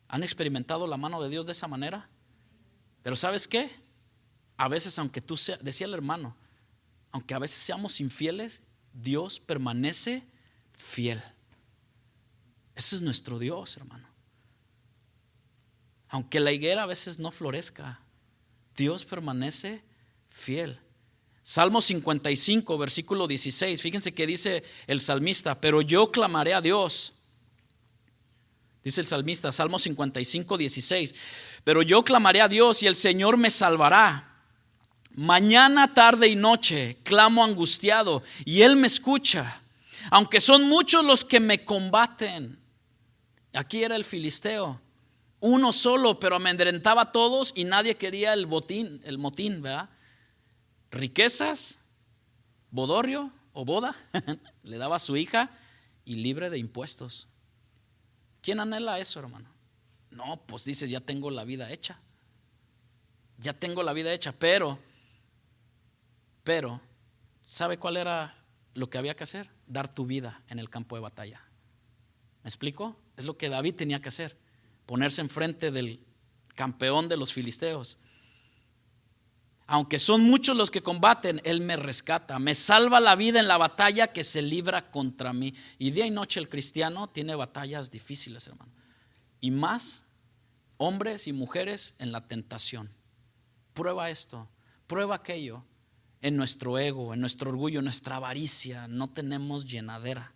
¿Han experimentado la mano de Dios de esa manera? Pero ¿sabes qué? A veces, aunque tú seas, decía el hermano, aunque a veces seamos infieles, Dios permanece fiel. Ese es nuestro Dios, hermano. Aunque la higuera a veces no florezca, Dios permanece fiel. Salmo 55, versículo 16. Fíjense que dice el salmista: pero yo clamaré a Dios. Dice el salmista, Salmo 55, 16. Pero yo clamaré a Dios y el Señor me salvará. Mañana, tarde y noche clamo angustiado y Él me escucha. Aunque son muchos los que me combaten. Aquí era el filisteo, uno solo, pero amedrentaba a todos y nadie quería el motín, ¿verdad? Riquezas, bodorrio o boda, le daba a su hija y libre de impuestos. ¿Quién anhela eso, hermano? No, pues dices, ya tengo la vida hecha. Ya tengo la vida hecha, pero, ¿sabe cuál era lo que había que hacer? Dar tu vida en el campo de batalla. ¿Me explico? Es lo que David tenía que hacer, ponerse enfrente del campeón de los filisteos. Aunque son muchos los que combaten, Él me rescata, me salva la vida en la batalla que se libra contra mí. Y día y noche el cristiano tiene batallas difíciles, hermano. Y más hombres y mujeres en la tentación. Prueba esto, prueba aquello. En nuestro ego, en nuestro orgullo, en nuestra avaricia, no tenemos llenadera.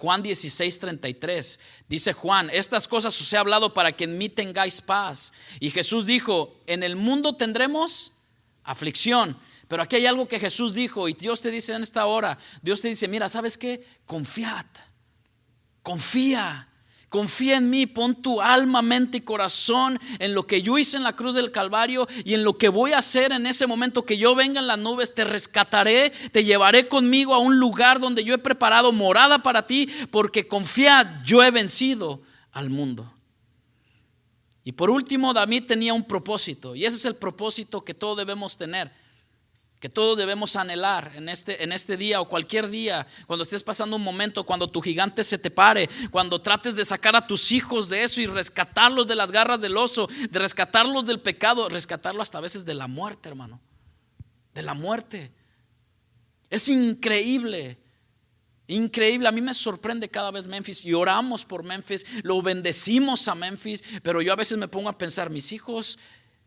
Juan 16:33. Dice Juan: estas cosas os he hablado para que en mí tengáis paz. Y Jesús dijo: en el mundo tendremos aflicción. Pero aquí hay algo que Jesús dijo y Dios te dice en esta hora. Dios te dice: mira, ¿sabes qué? Confiad. Confía en mí, pon tu alma, mente y corazón en lo que yo hice en la cruz del Calvario y en lo que voy a hacer en ese momento que yo venga en las nubes. Te rescataré, te llevaré conmigo a un lugar donde yo he preparado morada para ti, porque confía, yo he vencido al mundo. Y por último, David tenía un propósito, y ese es el propósito que todos debemos tener, que todos debemos anhelar en este día o cualquier día, cuando estés pasando un momento, cuando tu gigante se te pare, cuando trates de sacar a tus hijos de eso y rescatarlos de las garras del oso, de rescatarlos del pecado, rescatarlos hasta a veces de la muerte, hermano, de la muerte. Es increíble. A mí me sorprende cada vez Memphis, y oramos por Memphis, lo bendecimos a Memphis, pero yo a veces me pongo a pensar: mis hijos,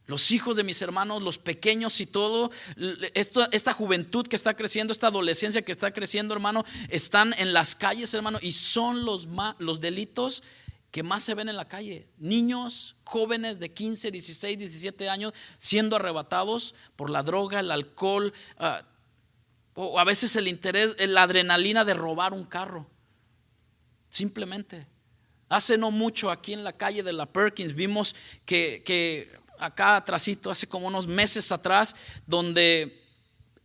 los hijos de mis hermanos, los pequeños y todo, esta juventud que está creciendo, esta adolescencia que está creciendo, hermano, están en las calles, hermano, y son los delitos que más se ven en la calle. Niños, jóvenes de 15, 16, 17 años siendo arrebatados por la droga, el alcohol, o a veces el interés, la adrenalina de robar un carro. Simplemente. Hace no mucho, aquí en la calle de la Perkins, vimos que acá atrásito, hace como unos meses atrás, donde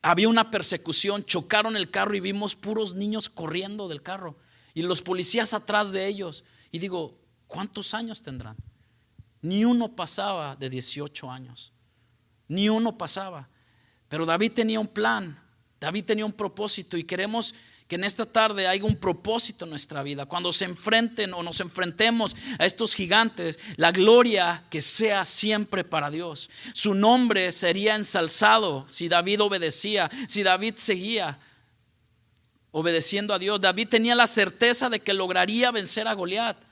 había una persecución, chocaron el carro y vimos puros niños corriendo del carro y los policías atrás de ellos. Y digo: ¿cuántos años tendrán? Ni uno pasaba de 18 años, ni uno pasaba. Pero David tenía un plan, David tenía un propósito, y queremos que en esta tarde haya un propósito en nuestra vida. Cuando se enfrenten o nos enfrentemos a estos gigantes, la gloria que sea siempre para Dios. Su nombre sería ensalzado si David obedecía, si David seguía obedeciendo a Dios. David tenía la certeza de que lograría vencer a Goliat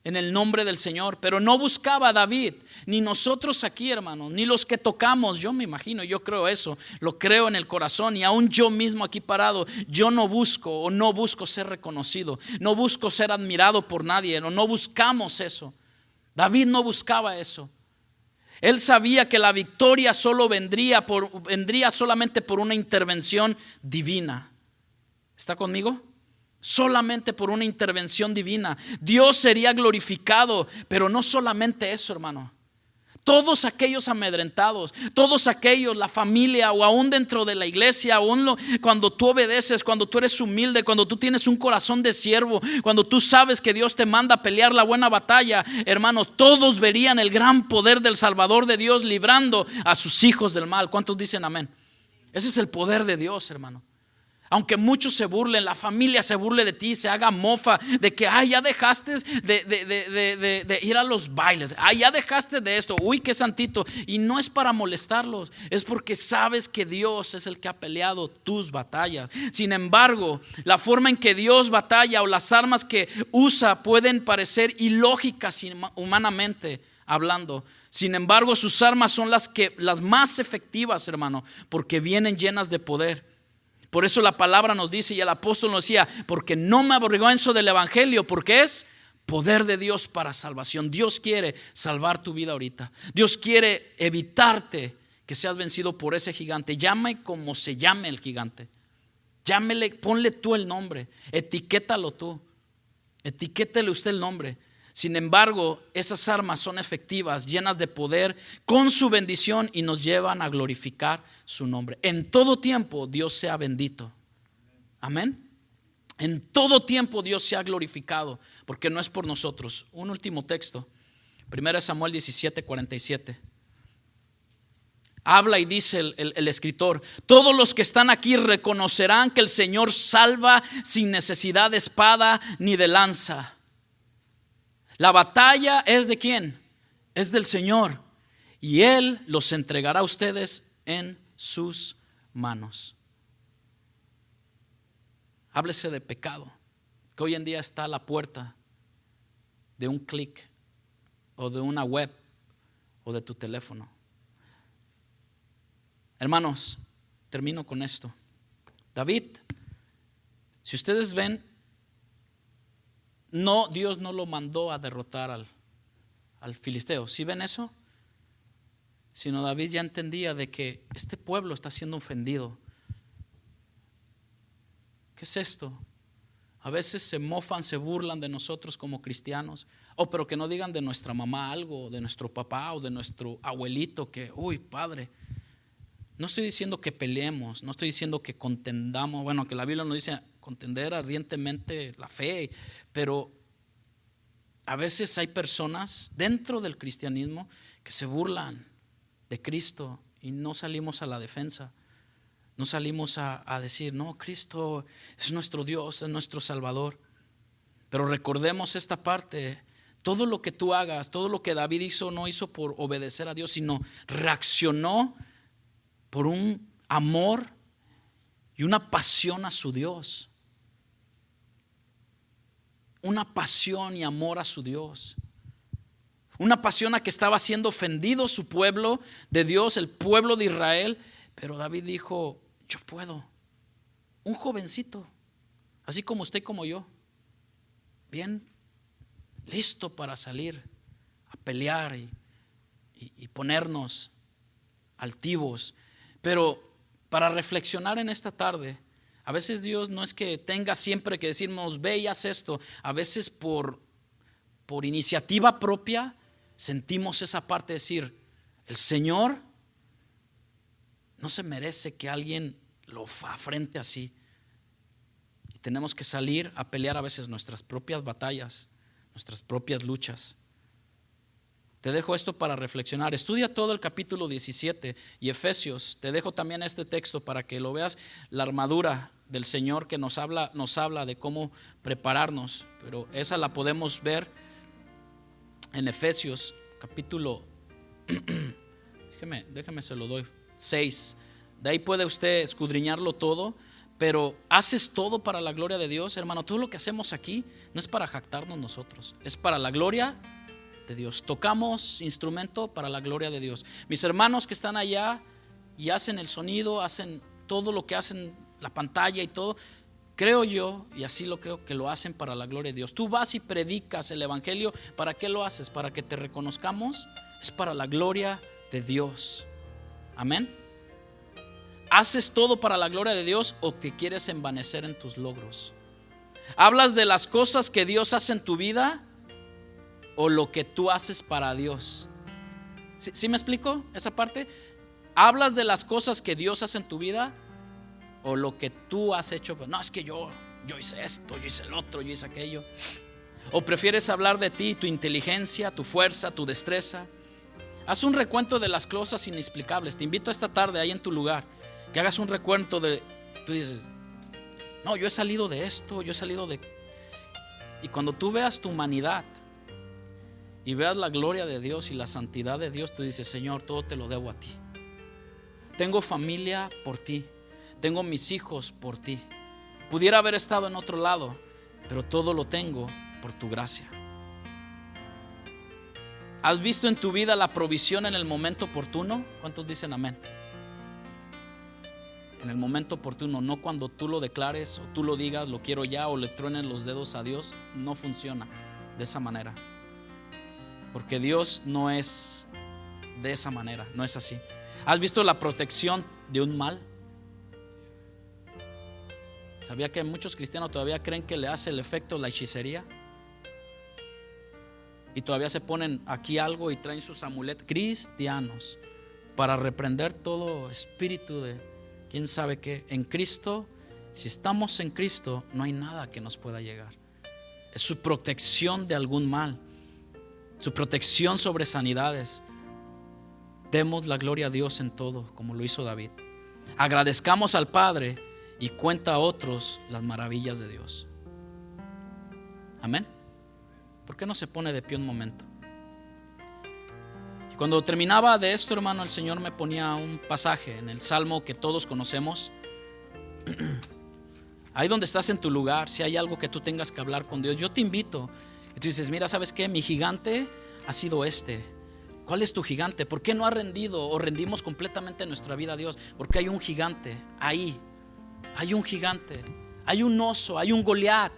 en el nombre del Señor, pero no buscaba a David, ni nosotros aquí, hermanos, ni los que tocamos. Yo me imagino, yo creo eso, lo creo en el corazón, y aún yo mismo aquí parado, yo no busco ser reconocido, no busco ser admirado por nadie, no buscamos eso. David no buscaba eso. Él sabía que la victoria solo vendría solamente por una intervención divina. ¿Está conmigo? Solamente por una intervención divina Dios sería glorificado. Pero no solamente eso, hermano. Todos aquellos amedrentados, todos aquellos, la familia, o aún dentro de la iglesia, cuando tú obedeces, cuando tú eres humilde, cuando tú tienes un corazón de siervo, cuando tú sabes que Dios te manda a pelear la buena batalla, hermanos, todos verían el gran poder del Salvador de Dios librando a sus hijos del mal. ¿Cuántos dicen amén? Ese es el poder de Dios, hermano. Aunque muchos se burlen, la familia se burle de ti, se haga mofa de que ya dejaste de ir a los bailes, ya dejaste de esto, uy, qué santito. Y no es para molestarlos, es porque sabes que Dios es el que ha peleado tus batallas. Sin embargo, la forma en que Dios batalla o las armas que usa pueden parecer ilógicas humanamente hablando. Sin embargo, sus armas son las más efectivas, hermano, porque vienen llenas de poder. Por eso la palabra nos dice, y el apóstol nos decía: porque no me avergüenzo del evangelio, porque es poder de Dios para salvación. Dios quiere salvar tu vida ahorita. Dios quiere evitarte que seas vencido por ese gigante. Llame como se llame el gigante. Llámele, ponle tú el nombre, etiquétalo tú, etiquétele usted el nombre. Sin embargo, esas armas son efectivas, llenas de poder, con su bendición, y nos llevan a glorificar su nombre. En todo tiempo Dios sea bendito. Amén. En todo tiempo Dios sea glorificado, porque no es por nosotros. Un último texto, 1 Samuel 17:47. Habla y dice el escritor: todos los que están aquí reconocerán que el Señor salva sin necesidad de espada ni de lanza. La batalla es ¿de quién? Es del Señor, y Él los entregará a ustedes en sus manos. Háblese de pecado, que hoy en día está a la puerta de un clic, o de una web, o de tu teléfono. Hermanos, termino con esto. David, si ustedes ven No, Dios no lo mandó a derrotar al filisteo. ¿Sí ven eso? Sino David ya entendía de que este pueblo está siendo ofendido. ¿Qué es esto? A veces se mofan, se burlan de nosotros como cristianos. Pero que no digan de nuestra mamá algo, de nuestro papá o de nuestro abuelito que, uy, padre. No estoy diciendo que peleemos, no estoy diciendo que contendamos. Bueno, que la Biblia nos dice contender ardientemente la fe, pero a veces hay personas dentro del cristianismo que se burlan de Cristo y no salimos a la defensa. No salimos a decir, no, Cristo es nuestro Dios, es nuestro Salvador. Pero recordemos esta parte, todo lo que tú hagas, todo lo que David hizo, no hizo por obedecer a Dios, sino reaccionó por un amor y una pasión a su Dios. Una pasión y amor a su Dios. Una pasión a que estaba siendo ofendido su pueblo de Dios, el pueblo de Israel. Pero David dijo, yo puedo. Un jovencito, así como usted y como yo, bien listo para salir a pelear y ponernos altivos. Pero para reflexionar en esta tarde, a veces Dios no es que tenga siempre que decirnos, ve y haz esto. A veces por iniciativa propia sentimos esa parte de decir, el Señor no se merece que alguien lo afrente así. Y tenemos que salir a pelear a veces nuestras propias batallas, nuestras propias luchas. Te dejo esto para reflexionar. Estudia todo el capítulo 17 y Efesios. Te dejo también este texto para que lo veas, la armadura del Señor que nos habla de cómo prepararnos. Pero esa la podemos ver en Efesios capítulo déjeme se lo doy 6. De ahí puede usted escudriñarlo todo. Pero haces todo para la gloria de Dios, hermano. Todo lo que hacemos aquí no es para jactarnos nosotros, es para la gloria de Dios. Tocamos instrumento para la gloria de Dios. Mis hermanos que están allá y hacen el sonido, hacen todo lo que hacen, la pantalla y todo, creo yo, y así lo creo, que lo hacen para la gloria de Dios. Tú vas y predicas el evangelio. ¿Para qué lo haces? Para que te reconozcamos. Es para la gloria de Dios. Amén. ¿Haces todo para la gloria de Dios o te quieres envanecer en tus logros? ¿Hablas de las cosas que Dios hace en tu vida o lo que tú haces para Dios? ¿Sí me explico esa parte? ¿Hablas de las cosas que Dios hace en tu vida o lo que tú has hecho? No, es que yo hice esto, yo hice el otro, yo hice aquello. ¿O prefieres hablar de ti, tu inteligencia, tu fuerza, tu destreza? Haz un recuento de las cosas inexplicables. Te invito esta tarde ahí en tu lugar que hagas un recuento de, tú dices, no, yo he salido de esto, yo he salido de... Y cuando tú veas tu humanidad y veas la gloria de Dios y la santidad de Dios, tú dices, Señor, todo te lo debo a ti. Tengo familia por ti, tengo mis hijos por ti. Pudiera haber estado en otro lado, pero todo lo tengo por tu gracia. ¿Has visto en tu vida la provisión en el momento oportuno? ¿Cuántos dicen amén? En el momento oportuno, no cuando tú lo declares o tú lo digas, lo quiero ya, o le truenen los dedos a Dios. No funciona de esa manera, porque Dios no es de esa manera, no es así. ¿Has visto la protección de un mal? ¿Sabía que muchos cristianos todavía creen que le hace el efecto la hechicería? Y todavía se ponen aquí algo y traen sus amuletos. Cristianos, para reprender todo espíritu de quién sabe qué. En Cristo, si estamos en Cristo, no hay nada que nos pueda llegar. Es su protección de algún mal, su protección sobre sanidades. Demos la gloria a Dios en todo, como lo hizo David. Agradezcamos al Padre y cuenta a otros las maravillas de Dios. Amén. ¿Por qué no se pone de pie un momento? Y cuando terminaba de esto, hermano, el Señor me ponía un pasaje en el Salmo que todos conocemos. Ahí donde estás en tu lugar, si hay algo que tú tengas que hablar con Dios, yo te invito. Y tú dices, mira, ¿sabes qué? Mi gigante ha sido este. ¿Cuál es tu gigante? ¿Por qué no ha rendido o rendimos completamente nuestra vida a Dios? Porque hay un gigante ahí. Hay un gigante. Hay un oso, hay un Goliat.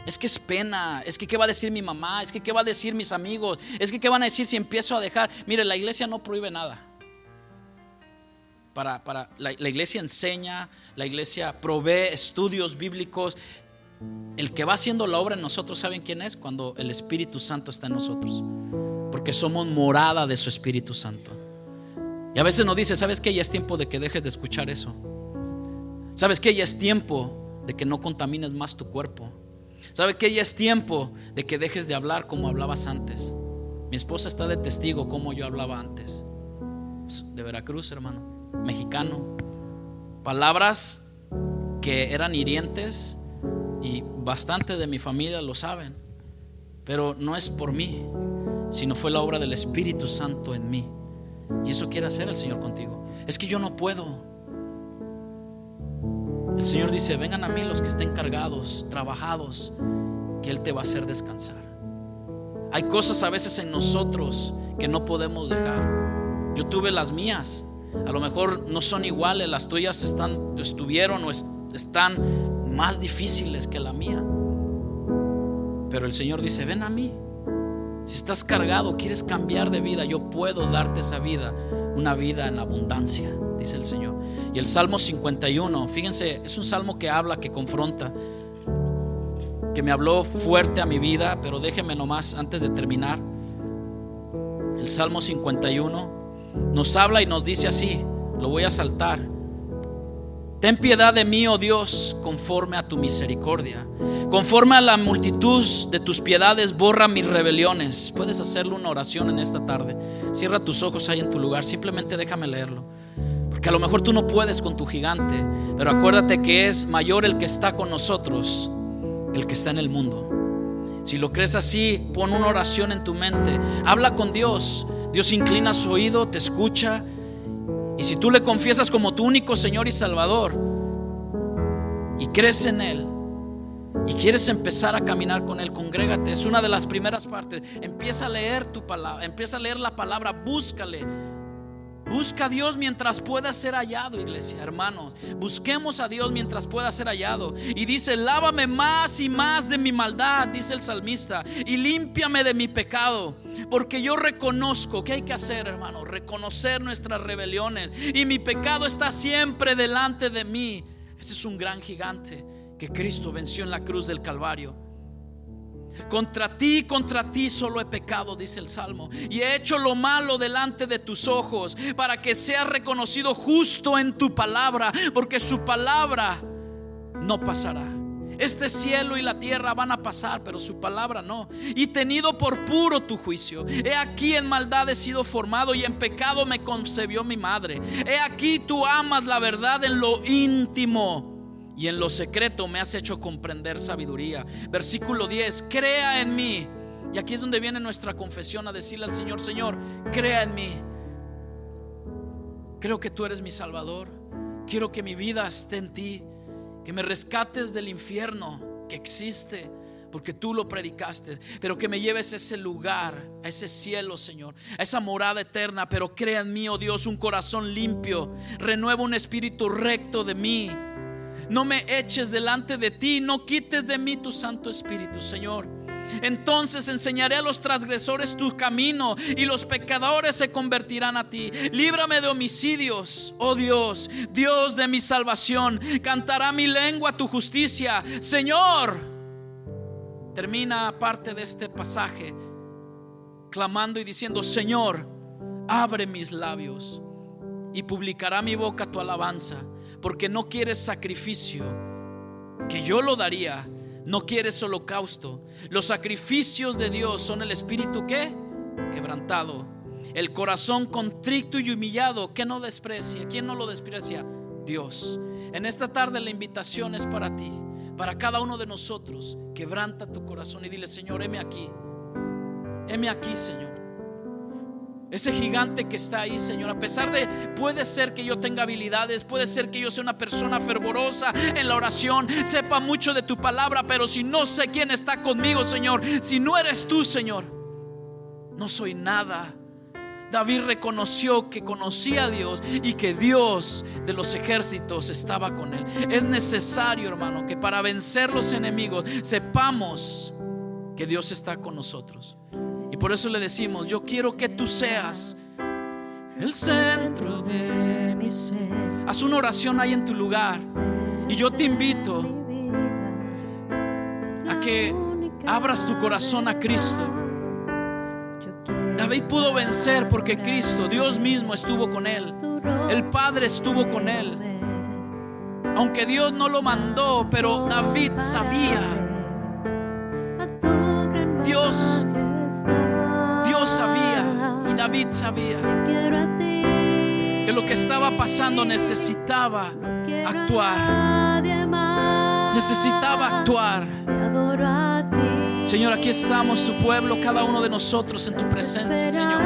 Es que es pena, es que qué va a decir mi mamá, es que qué va a decir mis amigos, es que qué van a decir si empiezo a dejar. Mire, la iglesia no prohíbe nada. La iglesia enseña, la iglesia provee estudios bíblicos. El que va haciendo la obra en nosotros, ¿saben quién es? Cuando el Espíritu Santo está en nosotros, porque somos morada de su Espíritu Santo. Y a veces nos dice, ¿sabes qué? Ya es tiempo de que dejes de escuchar eso. ¿Sabes qué? Ya es tiempo de que no contamines más tu cuerpo. ¿Sabes qué? Ya es tiempo de que dejes de hablar como hablabas antes. Mi esposa está de testigo como yo hablaba antes. De Veracruz, hermano, mexicano. Palabras que eran hirientes, y bastante de mi familia lo saben. Pero no es por mí, sino fue la obra del Espíritu Santo en mí. Y eso quiere hacer el Señor contigo. Es que yo no puedo. El Señor dice: vengan a mí los que estén cargados, trabajados, que Él te va a hacer descansar. Hay cosas a veces en nosotros que no podemos dejar. Yo tuve las mías. A lo mejor no son iguales. Las tuyas estuvieron o están más difíciles que la mía. Pero el Señor dice: ven a mí. Si estás cargado, quieres cambiar de vida, yo puedo darte esa vida, una vida en abundancia, dice el Señor. Y el Salmo 51, fíjense, es un salmo que habla, que confronta, que me habló fuerte a mi vida. Pero déjenme nomás, antes de terminar, el Salmo 51 nos habla y nos dice así, lo voy a saltar: ten piedad de mí, oh Dios, conforme a tu misericordia. Conforme a la multitud de tus piedades, borra mis rebeliones. Puedes hacerle una oración en esta tarde. Cierra tus ojos ahí en tu lugar. Simplemente déjame leerlo. Porque a lo mejor tú no puedes con tu gigante, pero acuérdate que es mayor el que está con nosotros, el que está en el mundo. Si lo crees así, pon una oración en tu mente. Habla con Dios. Dios inclina su oído, te escucha. Y si tú le confiesas como tu único Señor y Salvador, y crees en Él, y quieres empezar a caminar con Él, congrégate. Es una de las primeras partes. Empieza a leer tu palabra, empieza a leer la palabra, búscale. Busca a Dios mientras pueda ser hallado, iglesia, hermanos. Busquemos a Dios mientras pueda ser hallado. Y dice: lávame más y más de mi maldad, dice el salmista, y límpiame de mi pecado. Porque yo reconozco, ¿qué hay que hacer, hermano? Reconocer nuestras rebeliones. Y mi pecado está siempre delante de mí. Ese es un gran gigante que Cristo venció en la cruz del Calvario. Contra ti solo he pecado, dice el Salmo, y he hecho lo malo delante de tus ojos, para que seas reconocido justo en tu palabra, porque su palabra no pasará. Este cielo y la tierra van a pasar, pero su palabra no. Y tenido por puro tu juicio. He aquí en maldad he sido formado, y en pecado me concebió mi madre. He aquí tú amas la verdad en lo íntimo, y en lo secreto me has hecho comprender sabiduría. Versículo 10: crea en mí. Y aquí es donde viene nuestra confesión, a decirle al Señor: Señor, crea en mí. Creo que tú eres mi Salvador. Quiero que mi vida esté en ti, que me rescates del infierno que existe, porque tú lo predicaste, pero que me lleves a ese lugar, a ese cielo, Señor, a esa morada eterna. Pero crea en mí, oh Dios, un corazón limpio. Renueva un espíritu recto de mí. No me eches delante de ti, no quites de mí tu Santo Espíritu, Señor. Entonces enseñaré a los transgresores tu camino, y los pecadores se convertirán a ti. Líbrame de homicidios, oh Dios, Dios de mi salvación. Cantará mi lengua tu justicia, Señor. Termina parte de este pasaje clamando y diciendo: Señor, abre mis labios, y publicará mi boca tu alabanza. Porque no quieres sacrificio, que yo lo daría. No quieres holocausto. Los sacrificios de Dios son el espíritu, ¿qué? Quebrantado, el corazón contrito y humillado, que no desprecia. ¿Quién no lo desprecia? Dios. En esta tarde la invitación es para ti, para cada uno de nosotros. Quebranta tu corazón y dile: Señor, heme aquí, Señor. Ese gigante que está ahí, Señor, a pesar de, puede ser que yo tenga habilidades, puede ser que yo sea una persona fervorosa en la oración, sepa mucho de tu palabra, pero si no sé quién está conmigo, Señor, si no eres tú, Señor, no soy nada. David reconoció que conocía a Dios y que Dios de los ejércitos estaba con él. Es necesario, hermano, que para vencer los enemigos sepamos que Dios está con nosotros. Y por eso le decimos: yo quiero que tú seas el centro de mi ser. Haz una oración ahí en tu lugar, y yo te invito a que abras tu corazón a Cristo. David pudo vencer porque Cristo, Dios mismo, estuvo con él. El Padre estuvo con él. Aunque Dios no lo mandó, pero David sabía. Dios sabía, y David sabía que lo que estaba pasando necesitaba actuar. Necesitaba actuar. Señor, aquí estamos, tu pueblo, cada uno de nosotros en tu presencia, Señor.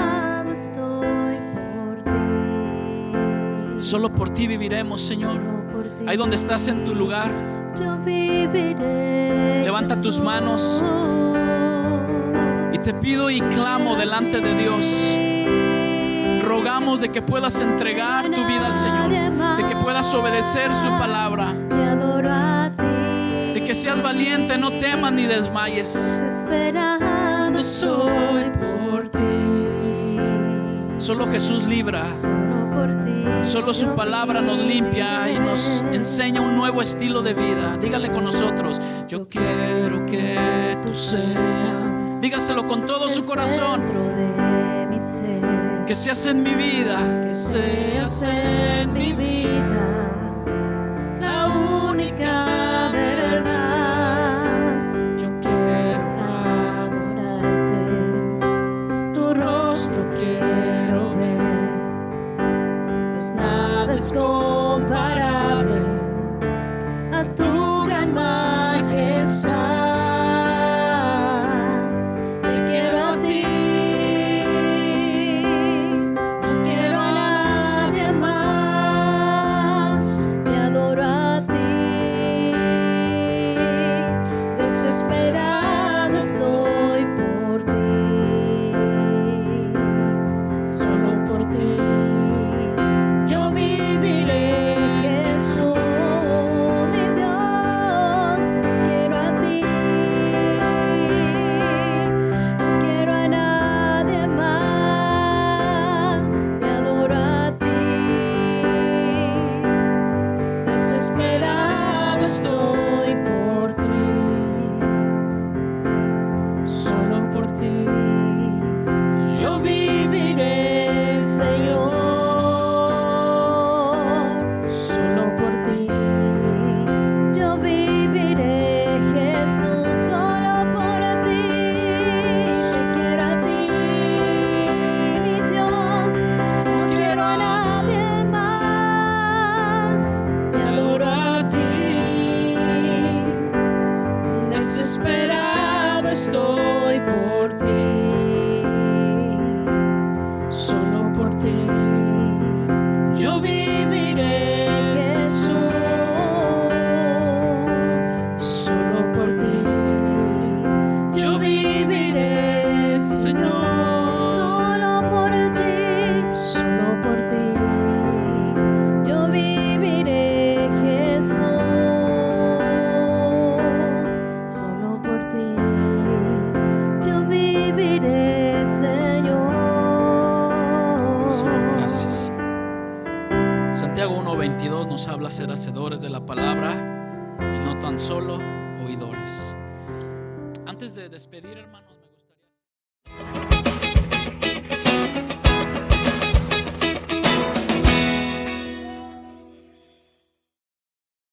Solo por ti viviremos, Señor. Ahí donde estás en tu lugar, levanta tus manos y te pido y clamo delante de Dios. Rogamos de que puedas entregar tu vida al Señor, de que puedas obedecer su palabra, de que seas valiente, no temas ni desmayes. Desesperado soy por ti. Solo Jesús libra, solo su palabra nos limpia y nos enseña un nuevo estilo de vida. Dígale con nosotros: yo quiero que tú seas. Dígaselo con todo su corazón. Que seas en mi vida, que seas en mi vida, la única verdad. Yo quiero adorarte, tu rostro quiero ver, pues nada es comparable a tu gran majestad. Desesperado estoy por ti, solo por ti. Yo viviré, Jesús, solo por ti. Yo viviré, Señor, solo por ti, solo por ti. Yo viviré, Jesús. Santiago 1:22 nos habla ser hacedores de la palabra y no tan solo oidores. Antes de despedir, hermanos.